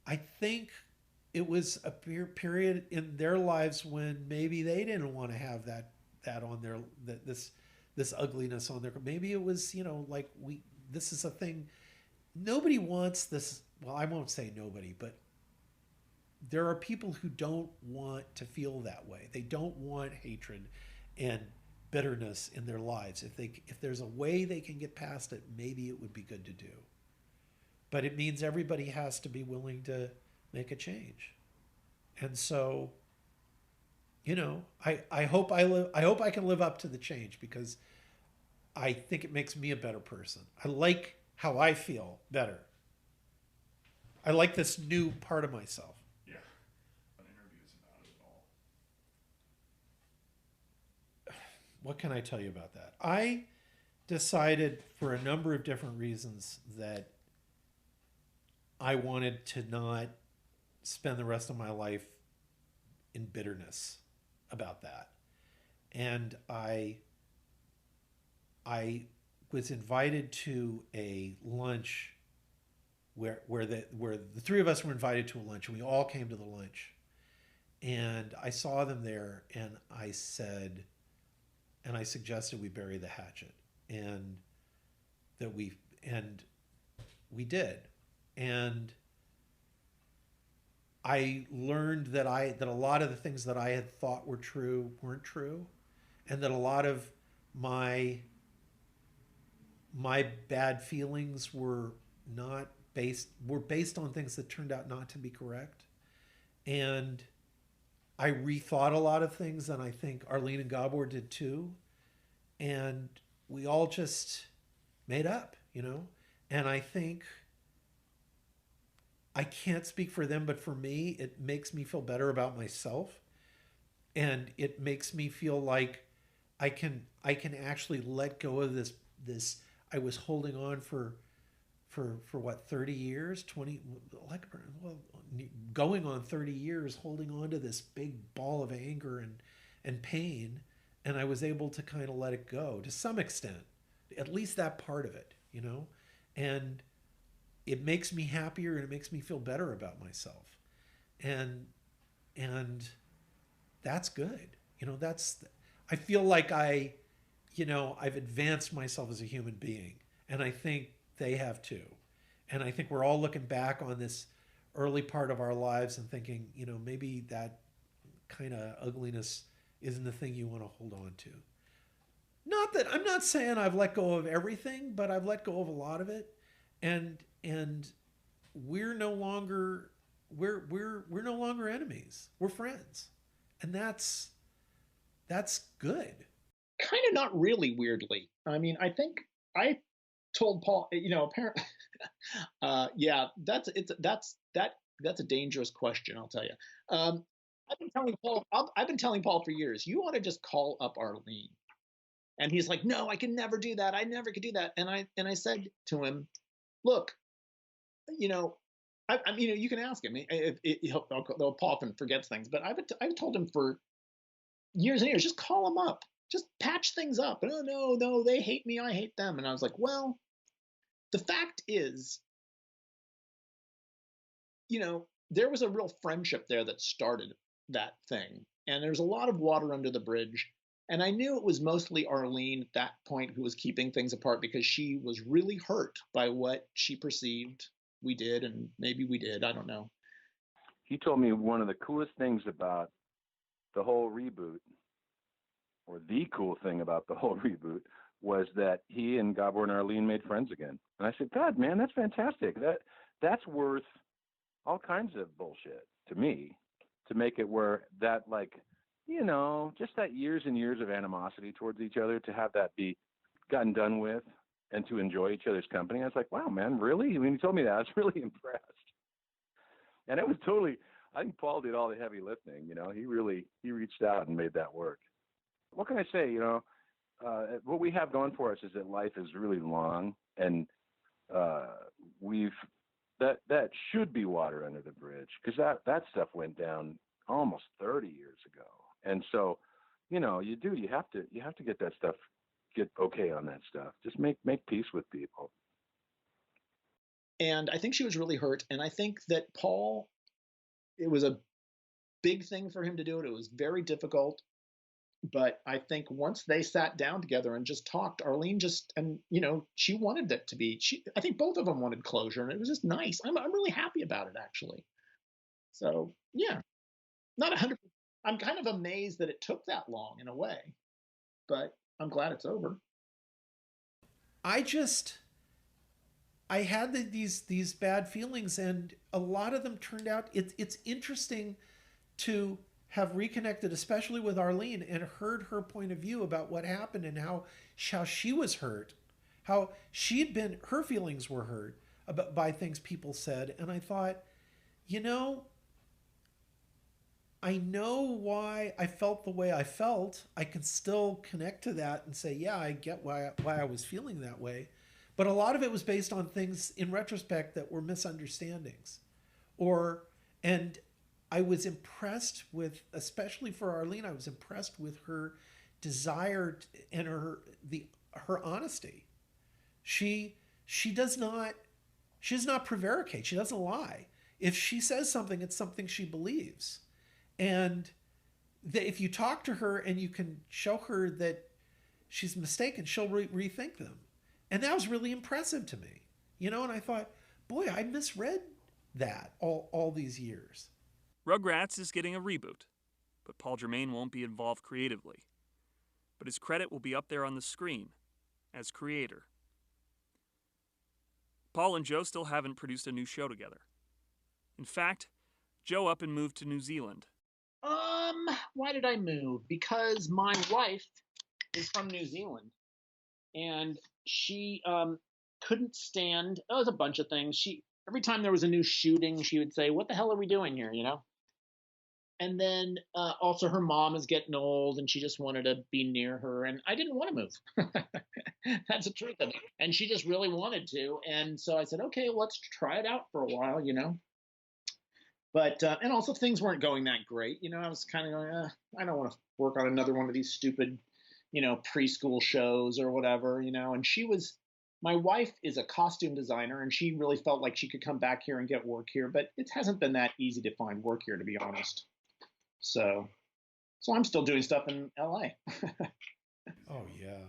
[SPEAKER 5] I think it was a period in their lives when maybe they didn't want to have that on their this ugliness on their. Maybe it was, like this is a thing. Nobody wants this. Well, I won't say nobody, but there are people who don't want to feel that way. They don't want hatred and bitterness in their lives. If there's a way they can get past it, maybe it would be good to do. But it means everybody has to be willing to make a change. And so, I hope I can live up to the change, because I think it makes me a better person. I like how I feel better. I like this new part of myself.
[SPEAKER 10] Yeah. An interviews about it all.
[SPEAKER 5] What can I tell you about that? I decided for a number of different reasons that I wanted to not spend the rest of my life in bitterness about that. And I was invited to a lunch where the three of us were invited to a lunch, and we all came to the lunch. And I saw them there, and I suggested we bury the hatchet, and we did. And I learned that a lot of the things that I had thought were true weren't true, and that a lot of my bad feelings were based on things that turned out not to be correct. And I rethought a lot of things, and I think Arlene and Gabor did too. And we all just made up, And I think, I can't speak for them, but for me, it makes me feel better about myself. And it makes me feel like I can actually let go of this I was holding on for what, 30 years, 20, going on 30 years, holding on to this big ball of anger and pain. And I was able to kind of let it go to some extent, at least that part of it, and it makes me happier, and it makes me feel better about myself. And that's good. I feel like I've advanced myself as a human being, and I think they have too. And I think we're all looking back on this early part of our lives and thinking, maybe that kind of ugliness isn't the thing you want to hold on to. Not that I'm not saying I've let go of everything, but I've let go of a lot of it. And we're no longer enemies. We're friends. And that's good.
[SPEAKER 7] Kind of not really, weirdly. I mean, I think I told Paul, apparently, that's a dangerous question, I'll tell you. I've been telling Paul for years, you ought to just call up Arlene. And he's like, no, I can never do that. I never could do that. And I said to him, look, you can ask him. Paul often forgets things, but I've told him for years and years, just call him up. Just patch things up. Oh, no, they hate me, I hate them. And I was like, well, the fact is, there was a real friendship there that started that thing. And there's a lot of water under the bridge. And I knew it was mostly Arlene at that point who was keeping things apart, because she was really hurt by what she perceived we did, and maybe we did, I don't know.
[SPEAKER 11] He told me one of the coolest things about the whole reboot, or the cool thing about the whole reboot, was that he and Gabor and Arlene made friends again. And I said, God, man, that's fantastic. That's worth all kinds of bullshit to me, to make it where that, just that years and years of animosity towards each other, to have that be gotten done with and to enjoy each other's company. I was like, wow, man, really? When he told me that, I was really impressed. And it was totally, I think Paul did all the heavy lifting. He reached out and made that work. What can I say? What we have going for us is that life is really long, and that should be water under the bridge, because that stuff went down almost 30 years ago. And so, you have to get that stuff, get okay on that stuff. Just make peace with people.
[SPEAKER 7] And I think she was really hurt. And I think that Paul it was a big thing for him to do it. It was very difficult. But I think once they sat down together and just talked, Arlene she wanted it to be, I think both of them wanted closure, and it was just nice. I'm really happy about it, actually. So, yeah, not 100%. I'm kind of amazed that it took that long in a way, but I'm glad it's over.
[SPEAKER 5] I had these bad feelings, and a lot of them turned out. It's interesting to have reconnected, especially with Arlene, and heard her point of view about what happened and how she was hurt, how her feelings were hurt by things people said. And I thought, I know why I felt the way I felt. I can still connect to that and say, yeah, I get why I was feeling that way. But a lot of it was based on things in retrospect that were misunderstandings. And I was impressed with, especially for Arlene, I was impressed with her desire and her honesty. She does not prevaricate. She doesn't lie. If she says something, it's something she believes. And if you talk to her and you can show her that she's mistaken, she'll rethink them. And that was really impressive to me. And I thought, boy, I misread that all these years.
[SPEAKER 2] Rugrats is getting a reboot, but Paul Germain won't be involved creatively. But his credit will be up there on the screen as creator. Paul and Joe still haven't produced a new show together. In fact, Joe up and moved to New Zealand.
[SPEAKER 7] Why did I move? Because my wife is from New Zealand, and she couldn't stand. It was a bunch of things. Every time there was a new shooting, she would say, "What the hell are we doing here?" And then also her mom is getting old, and she just wanted to be near her, and I didn't want to move. That's the truth of it. And she just really wanted to, and so I said, okay, let's try it out for a while, But and also things weren't going that great, I was kind of going, I don't want to work on another one of these stupid, preschool shows or whatever, And my wife is a costume designer, and she really felt like she could come back here and get work here, but it hasn't been that easy to find work here, to be honest. So I'm still doing stuff in LA.
[SPEAKER 5] Oh yeah,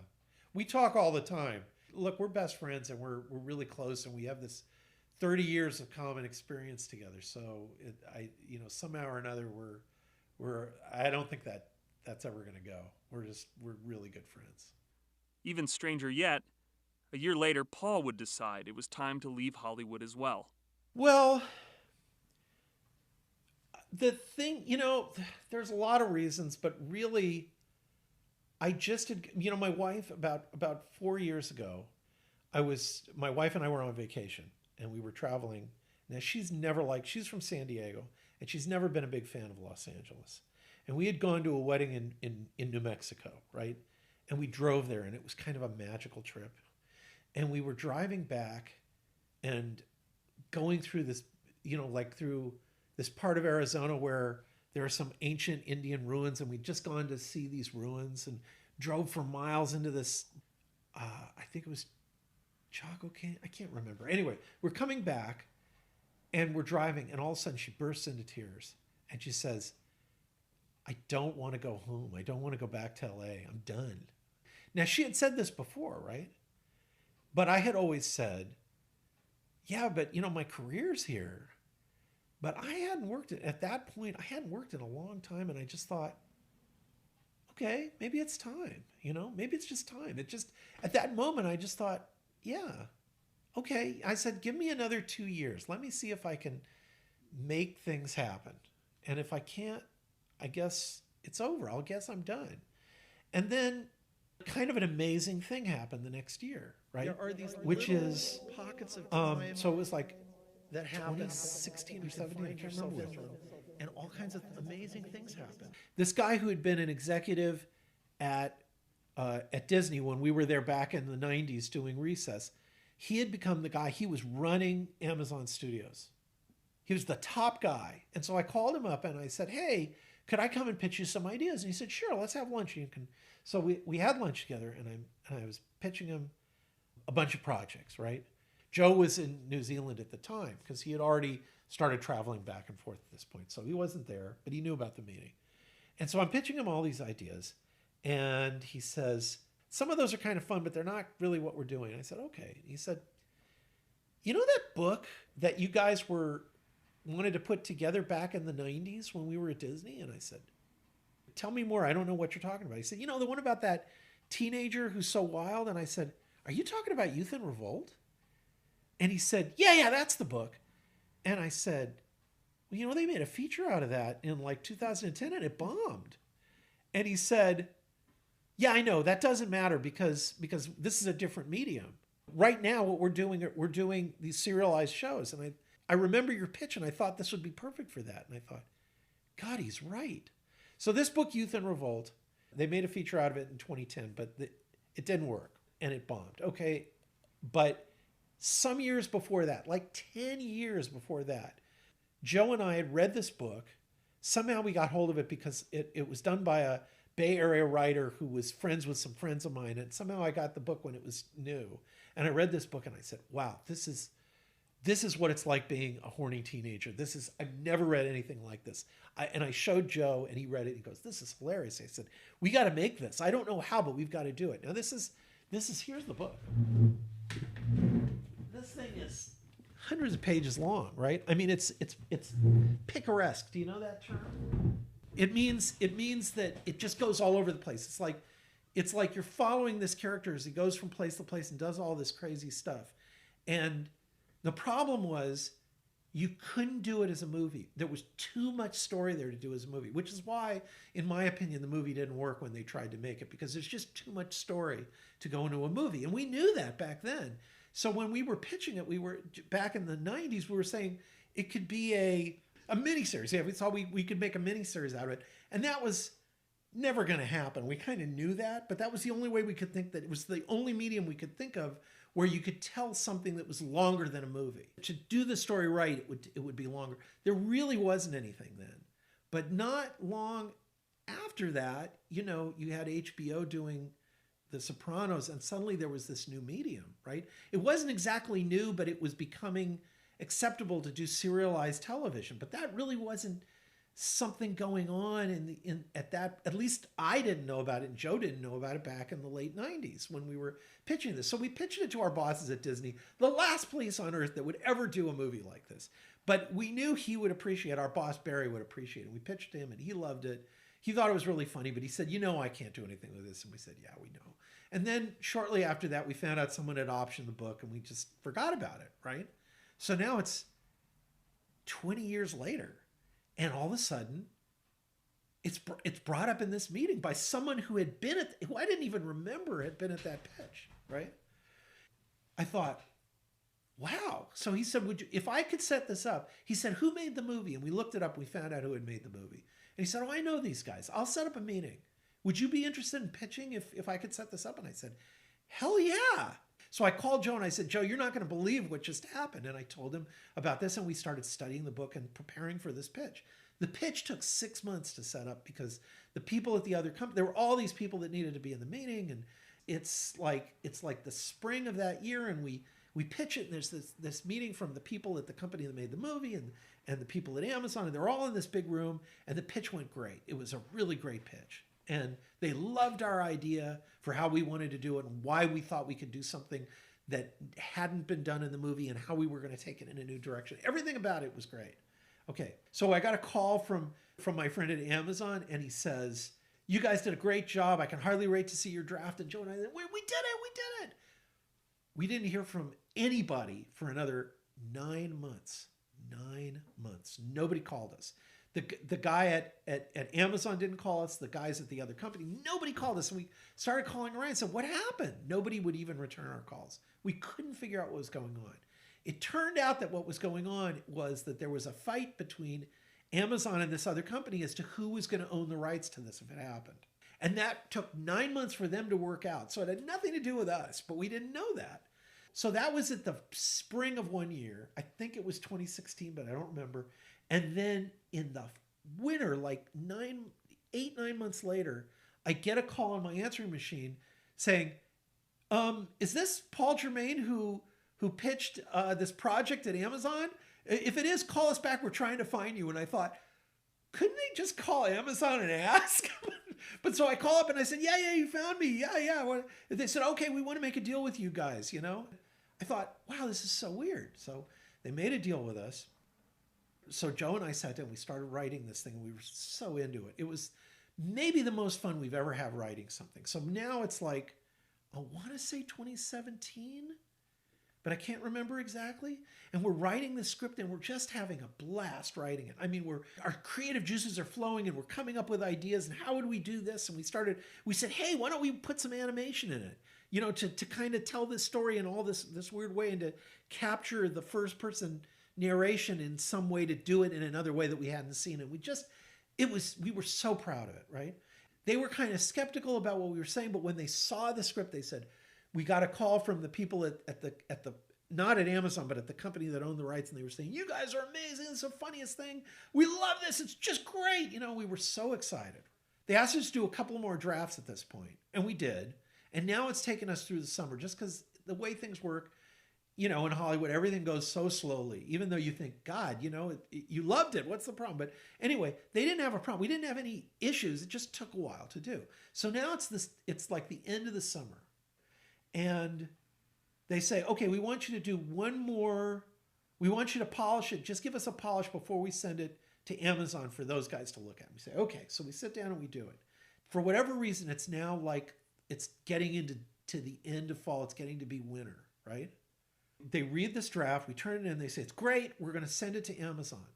[SPEAKER 5] we talk all the time. Look, we're best friends, and we're really close, and we have this 30 years of common experience together. So somehow or another, I don't think that's ever going to go. We're really good friends.
[SPEAKER 2] Even stranger yet, a year later, Paul would decide it was time to leave Hollywood as well.
[SPEAKER 5] Well, the thing, there's a lot of reasons, but really, I just had, my wife, about 4 years ago, my wife and I were on vacation, and we were traveling. Now, she's from San Diego, and she's never been a big fan of Los Angeles. And we had gone to a wedding in New Mexico, right? And we drove there, and it was kind of a magical trip. And we were driving back and going through this, through this part of Arizona where there are some ancient Indian ruins, and we'd just gone to see these ruins and drove for miles into this, I think it was Chaco Canyon, I can't remember. Anyway, we're coming back, and we're driving, and all of a sudden she bursts into tears, and she says, I don't want to go home. I don't want to go back to LA. I'm done. Now, she had said this before, right? But I had always said, yeah, but my career's here. But I hadn't worked at that point. I hadn't worked in a long time, and I just thought, okay, maybe it's time. Maybe it's just time. At that moment, I just thought, yeah, okay. I said, give me another 2 years. Let me see if I can make things happen. And if I can't, I guess it's over. I'll guess I'm done. And then kind of an amazing thing happened the next year, right?
[SPEAKER 12] There are these
[SPEAKER 5] which is
[SPEAKER 12] pockets of time.
[SPEAKER 5] So it was like
[SPEAKER 12] that happened
[SPEAKER 5] 2016 or 17, I can't remember which.
[SPEAKER 12] And all kinds of amazing things happened.
[SPEAKER 5] This guy who had been an executive at Disney when we were there back in the 90s doing Recess, he had become the guy. He was running Amazon Studios. He was the top guy. And so I called him up and I said, hey, could I come and pitch you some ideas? And he said, sure, let's have lunch. So we had lunch together, and I was pitching him a bunch of projects, right? Joe was in New Zealand at the time because he had already started traveling back and forth at this point. So he wasn't there, but he knew about the meeting. And so I'm pitching him all these ideas. And he says, some of those are kind of fun, but they're not really what we're doing. I said, okay. And he said, you know that book that you guys wanted to put together back in the 90s when we were at Disney? And I said, tell me more. I don't know what you're talking about. He said, you know, the one about that teenager who's so wild? And I said, are you talking about Youth in Revolt? And he said, yeah, that's the book. And I said, well, you know, they made a feature out of that in like 2010 and it bombed. And he said, yeah, I know. That doesn't matter because this is a different medium. Right now, what we're doing these serialized shows. And I remember your pitch and I thought this would be perfect for that. And I thought, God, he's right. So this book, Youth in Revolt, they made a feature out of it in 2010, but it didn't work and it bombed. Okay, but some years before that, like 10 years before that, Joe and I had read this book. Somehow we got hold of it because it was done by a Bay Area writer who was friends with some friends of mine. And somehow I got the book when it was new. And I read this book and I said, wow, this is what it's like being a horny teenager. I've never read anything like this. And I showed Joe and he read it. And he goes, this is hilarious. I said, we got to make this. I don't know how, but we've got to do it. Now here's the book. This thing is hundreds of pages long, right? I mean, it's picaresque. Do you know that term? It means that it just goes all over the place. It's like you're following this character as he goes from place to place and does all this crazy stuff. And the problem was you couldn't do it as a movie. There was too much story there to do as a movie, which is why, in my opinion, the movie didn't work when they tried to make it, because there's just too much story to go into a movie. And we knew that back then. So when we were pitching it, we were back in the 90s, we were saying it could be a miniseries. Yeah, we thought we could make a miniseries out of it. And that was never going to happen. We kind of knew that, but that was the only way we could think, that it was the only medium we could think of where you could tell something that was longer than a movie. To do the story right, it would be longer. There really wasn't anything then. But not long after that, you know, you had HBO doing The Sopranos, and suddenly there was this new medium, right? It wasn't exactly new, but it was becoming acceptable to do serialized television. But that really wasn't something going on at least I didn't know about it, and Joe didn't know about it back in the late 90s when we were pitching this. So we pitched it to our bosses at Disney, the last place on earth that would ever do a movie like this. But we knew he would appreciate it. Our boss, Barry, would appreciate it. We pitched to him and he loved it. He thought it was really funny, but he said, you know, I can't do anything with this. And we said, yeah, we know. And then shortly after that, we found out someone had optioned the book and we just forgot about it, right? So now it's 20 years later. And all of a sudden, it's brought up in this meeting by someone who I didn't even remember had been at that pitch, right? I thought, wow. So he said, if I could set this up, he said, who made the movie? And we looked it up. We found out who had made the movie. And he said, oh, I know these guys. I'll set up a meeting. Would you be interested in pitching if I could set this up? And I said, hell yeah. So I called Joe and I said, Joe, you're not going to believe what just happened. And I told him about this and we started studying the book and preparing for this pitch. The pitch took 6 months to set up because the people at the other company, there were all these people that needed to be in the meeting. And it's like the spring of that year. And we pitch it and there's this meeting from the people at the company that made the movie and the people at Amazon. And they're all in this big room and the pitch went great. It was a really great pitch. And they loved our idea for how we wanted to do it and why we thought we could do something that hadn't been done in the movie and how we were going to take it in a new direction. Everything about it was great. Okay, so I got a call from my friend at Amazon and he says, you guys did a great job. I can hardly wait to see your draft. And Joe and I said, we did it. We didn't hear from anybody for another 9 months. 9 months. Nobody called us. The guy at Amazon didn't call us. The guys at the other company, nobody called us. And we started calling around and said, what happened? Nobody would even return our calls. We couldn't figure out what was going on. It turned out that what was going on was that there was a fight between Amazon and this other company as to who was going to own the rights to this if it happened. And that took 9 months for them to work out. So it had nothing to do with us, but we didn't know that. So that was at the spring of one year. I think it was 2016, but I don't remember. And then in the winter, like 9 months later, I get a call on my answering machine saying, is this Paul Germain who who pitched this project at Amazon? If it is, call us back. We're trying to find you. And I thought, couldn't they just call Amazon and ask? But so I call up and I said, yeah, you found me. Yeah. They said, okay, we want to make a deal with you guys, you know? I thought, wow, this is so weird. So they made a deal with us. So Joe and I sat down, we started writing this thing, and we were so into it. It was maybe the most fun we've ever had writing something. So now it's like, I want to say 2017, but I can't remember exactly. And we're writing the script and we're just having a blast writing it. I mean, our creative juices are flowing and we're coming up with ideas and how would we do this? And we said, hey, why don't we put some animation in it? You know, to kind of tell this story in all this weird way and to capture the first person narration in some way, to do it in another way that we hadn't seen it. We were so proud of it, right? They were kind of skeptical about what we were saying, but when they saw the script, they said, we got a call from the people at the not at Amazon, but at the company that owned the rights, and they were saying, you guys are amazing, it's the funniest thing. We love this, it's just great. You know, we were so excited. They asked us to do a couple more drafts at this point, and we did. And now it's taken us through the summer, just because the way things work, you know, in Hollywood, everything goes so slowly, even though you think, God, you know, you loved it. What's the problem? But anyway, they didn't have a problem. We didn't have any issues. It just took a while to do. So now it's like the end of the summer. And they say, okay, we want you to do one more. We want you to polish it. Just give us a polish before we send it to Amazon for those guys to look at. We say, okay. So we sit down and we do it. For whatever reason, it's now like it's getting into the end of fall. It's getting to be winter, right? They read this draft, we turn it in, they say, it's great, we're going to send it to Amazon.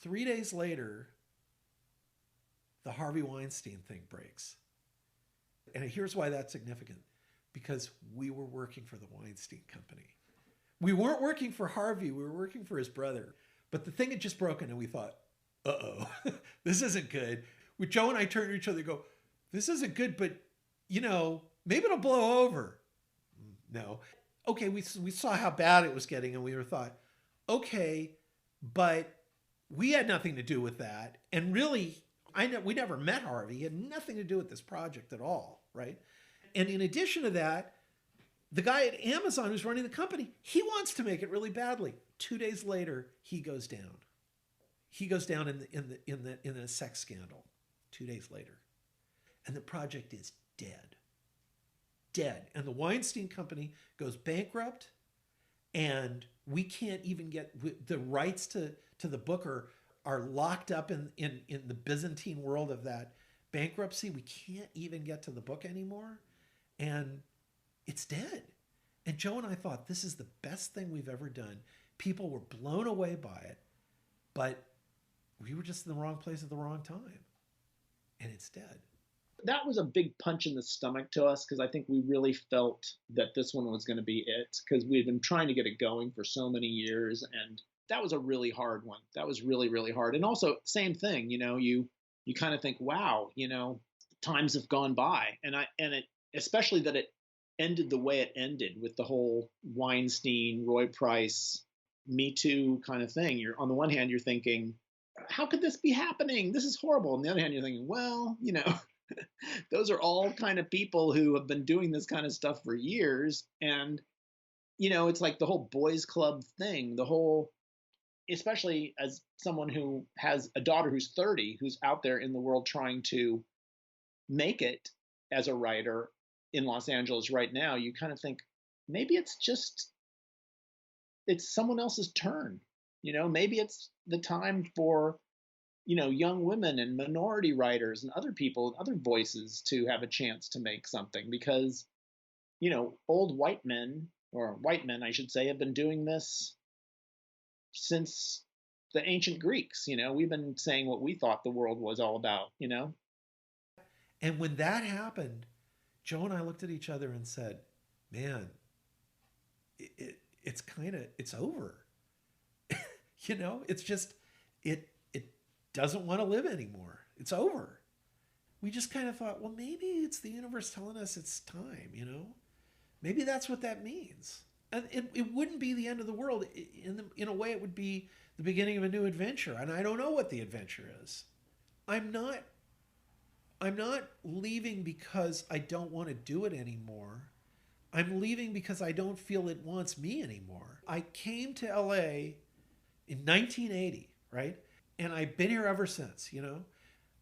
[SPEAKER 5] 3 days later, the Harvey Weinstein thing breaks. And here's why that's significant. Because we were working for the Weinstein Company. We weren't working for Harvey, we were working for his brother. But the thing had just broken and we thought, uh-oh, this isn't good. Joe and I turned to each other and go, this isn't good, but, you know, maybe it'll blow over. No. Okay, we saw how bad it was getting and we thought, okay, but we had nothing to do with that. And really, we never met Harvey. He had nothing to do with this project at all, right? And in addition to that, the guy at Amazon who's running the company, he wants to make it really badly. 2 days later, he goes down. He goes down in a sex scandal 2 days later. And the project is dead. Dead. And the Weinstein Company goes bankrupt, and we can't even get the rights to the book are locked up in the Byzantine world of that bankruptcy. We can't even get to the book anymore, and it's dead. And Joe and I thought, this is the best thing we've ever done. People were blown away by it, but we were just in the wrong place at the wrong time, and it's dead.
[SPEAKER 7] That was a big punch in the stomach to us, because I think we really felt that this one was going to be it, because we had been trying to get it going for so many years, and that was a really hard one. That was really, really hard. And also, same thing, you know, you kind of think, wow, you know, times have gone by, and it especially that it ended the way it ended with the whole Weinstein, Roy Price, Me Too kind of thing. You're on the one hand, you're thinking, how could this be happening? This is horrible. On the other hand, you're thinking, well, you know. Those are all kind of people who have been doing this kind of stuff for years. And, you know, it's like the whole boys club thing, especially as someone who has a daughter who's 30, who's out there in the world trying to make it as a writer in Los Angeles right now, you kind of think maybe it's someone else's turn. You know, maybe it's the time for, you know, young women and minority writers and other people and other voices to have a chance to make something, because, you know, old white men, or white men, I should say, have been doing this since the ancient Greeks. You know, we've been saying what we thought the world was all about, you know?
[SPEAKER 5] And when that happened, Joe and I looked at each other and said, man, it's over. You know, it's just, it doesn't want to live anymore. It's over. We just kind of thought, well, maybe it's the universe telling us it's time, you know? Maybe that's what that means. And it wouldn't be the end of the world. In a way, it would be the beginning of a new adventure. And I don't know what the adventure is. I'm not leaving because I don't want to do it anymore. I'm leaving because I don't feel it wants me anymore. I came to LA in 1980, right? And I've been here ever since, you know?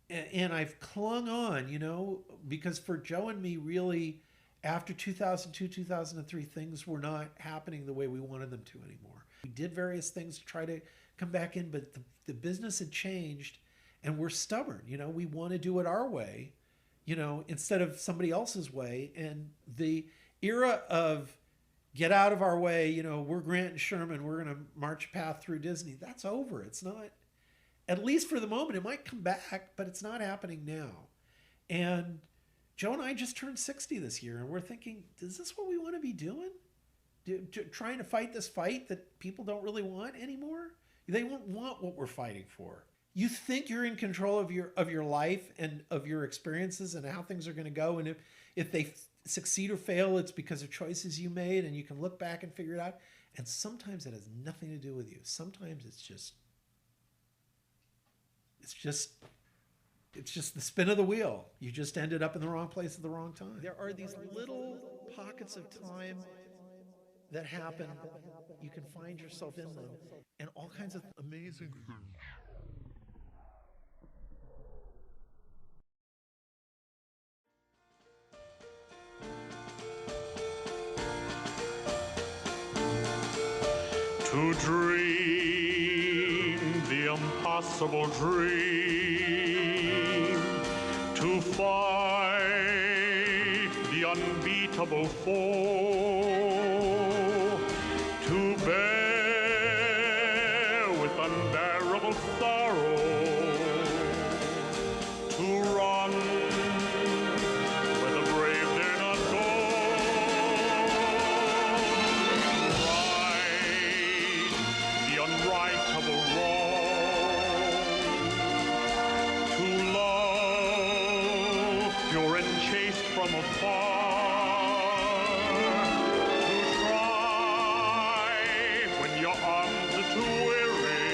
[SPEAKER 5] And I've clung on, you know, because for Joe and me, really, after 2002, 2003, things were not happening the way we wanted them to anymore. We did various things to try to come back in, but the business had changed, and we're stubborn, you know? We want to do it our way, you know, instead of somebody else's way. And the era of get out of our way, you know, we're Grant and Sherman, we're going to march a path through Disney. That's over. It's not, at least for the moment. It might come back, but it's not happening now. And Joe and I just turned 60 this year, and we're thinking, is this what we want to be doing? Trying to fight this fight that people don't really want anymore? They won't want what we're fighting for. You think you're in control of your life and of your experiences and how things are going to go, and if they succeed or fail, it's because of choices you made, and you can look back and figure it out. And sometimes it has nothing to do with you. Sometimes it's just the spin of the wheel. You just ended up in the wrong place at the wrong time. There are these little pockets of time that happen. You can find yourself in them, and all kinds of amazing things.
[SPEAKER 13] To dream the impossible dream, to fight the unbeatable foe, to bear with unbearable sorrow, to run where the brave dare not go, right the unrightable wrong, to love pure and chaste from afar, to try when your arms are too weary,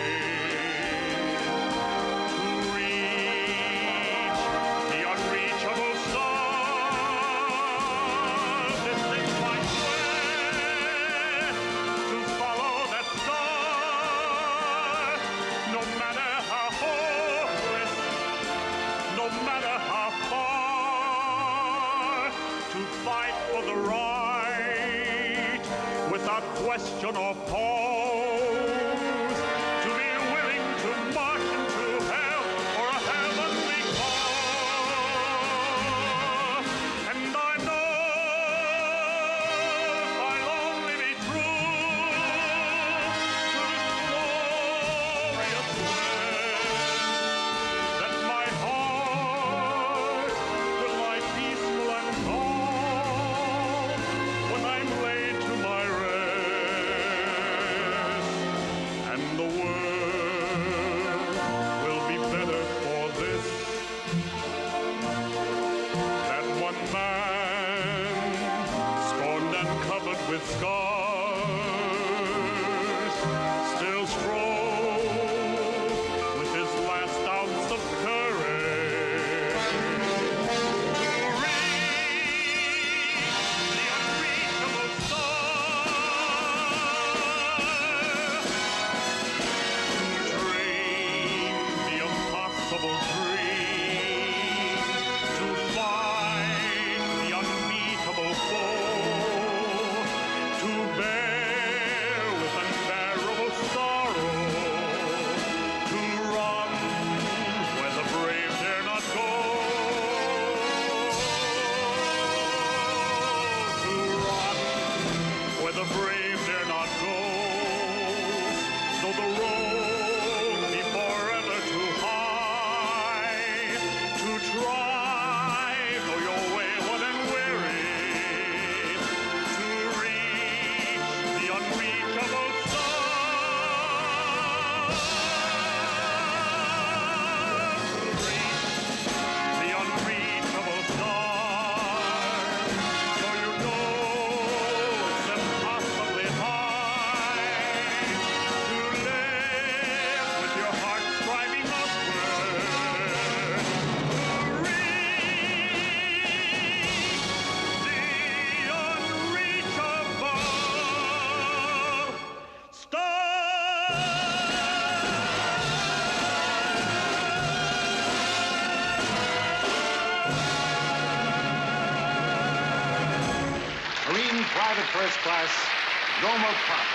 [SPEAKER 13] to reach the unreachable stars. This is my swear to follow that star, no matter how hopeless, no matter how far, to fight for the right without question or pause, to be willing to march into hell for a heavenly cause. And I know I'll only be true to this glorious land, that my heart will lie peaceful and calm when I'm laid to my rest.
[SPEAKER 14] first class, Gomer Pyle.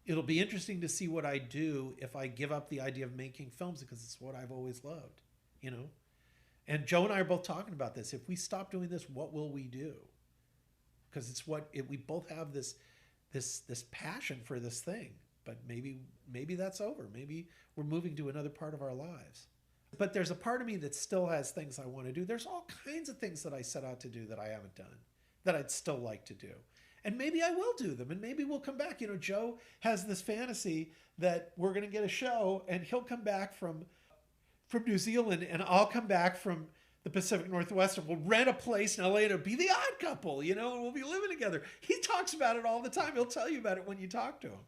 [SPEAKER 5] It'll be interesting to see what I do if I give up the idea of making films, because it's what I've always loved, you know? And Joe and I are both talking about this. If we stop doing this, what will we do? Because it's we both have this passion for this thing, but maybe that's over. Maybe we're moving to another part of our lives. But there's a part of me that still has things I want to do. There's all kinds of things that I set out to do that I haven't done, that I'd still like to do. And maybe I will do them, and maybe we'll come back. You know, Joe has this fantasy that we're going to get a show, and he'll come back from New Zealand, and I'll come back from the Pacific Northwest, and we'll rent a place in LA, and it'll be The Odd Couple, you know, and we'll be living together. He talks about it all the time. He'll tell you about it when you talk to him.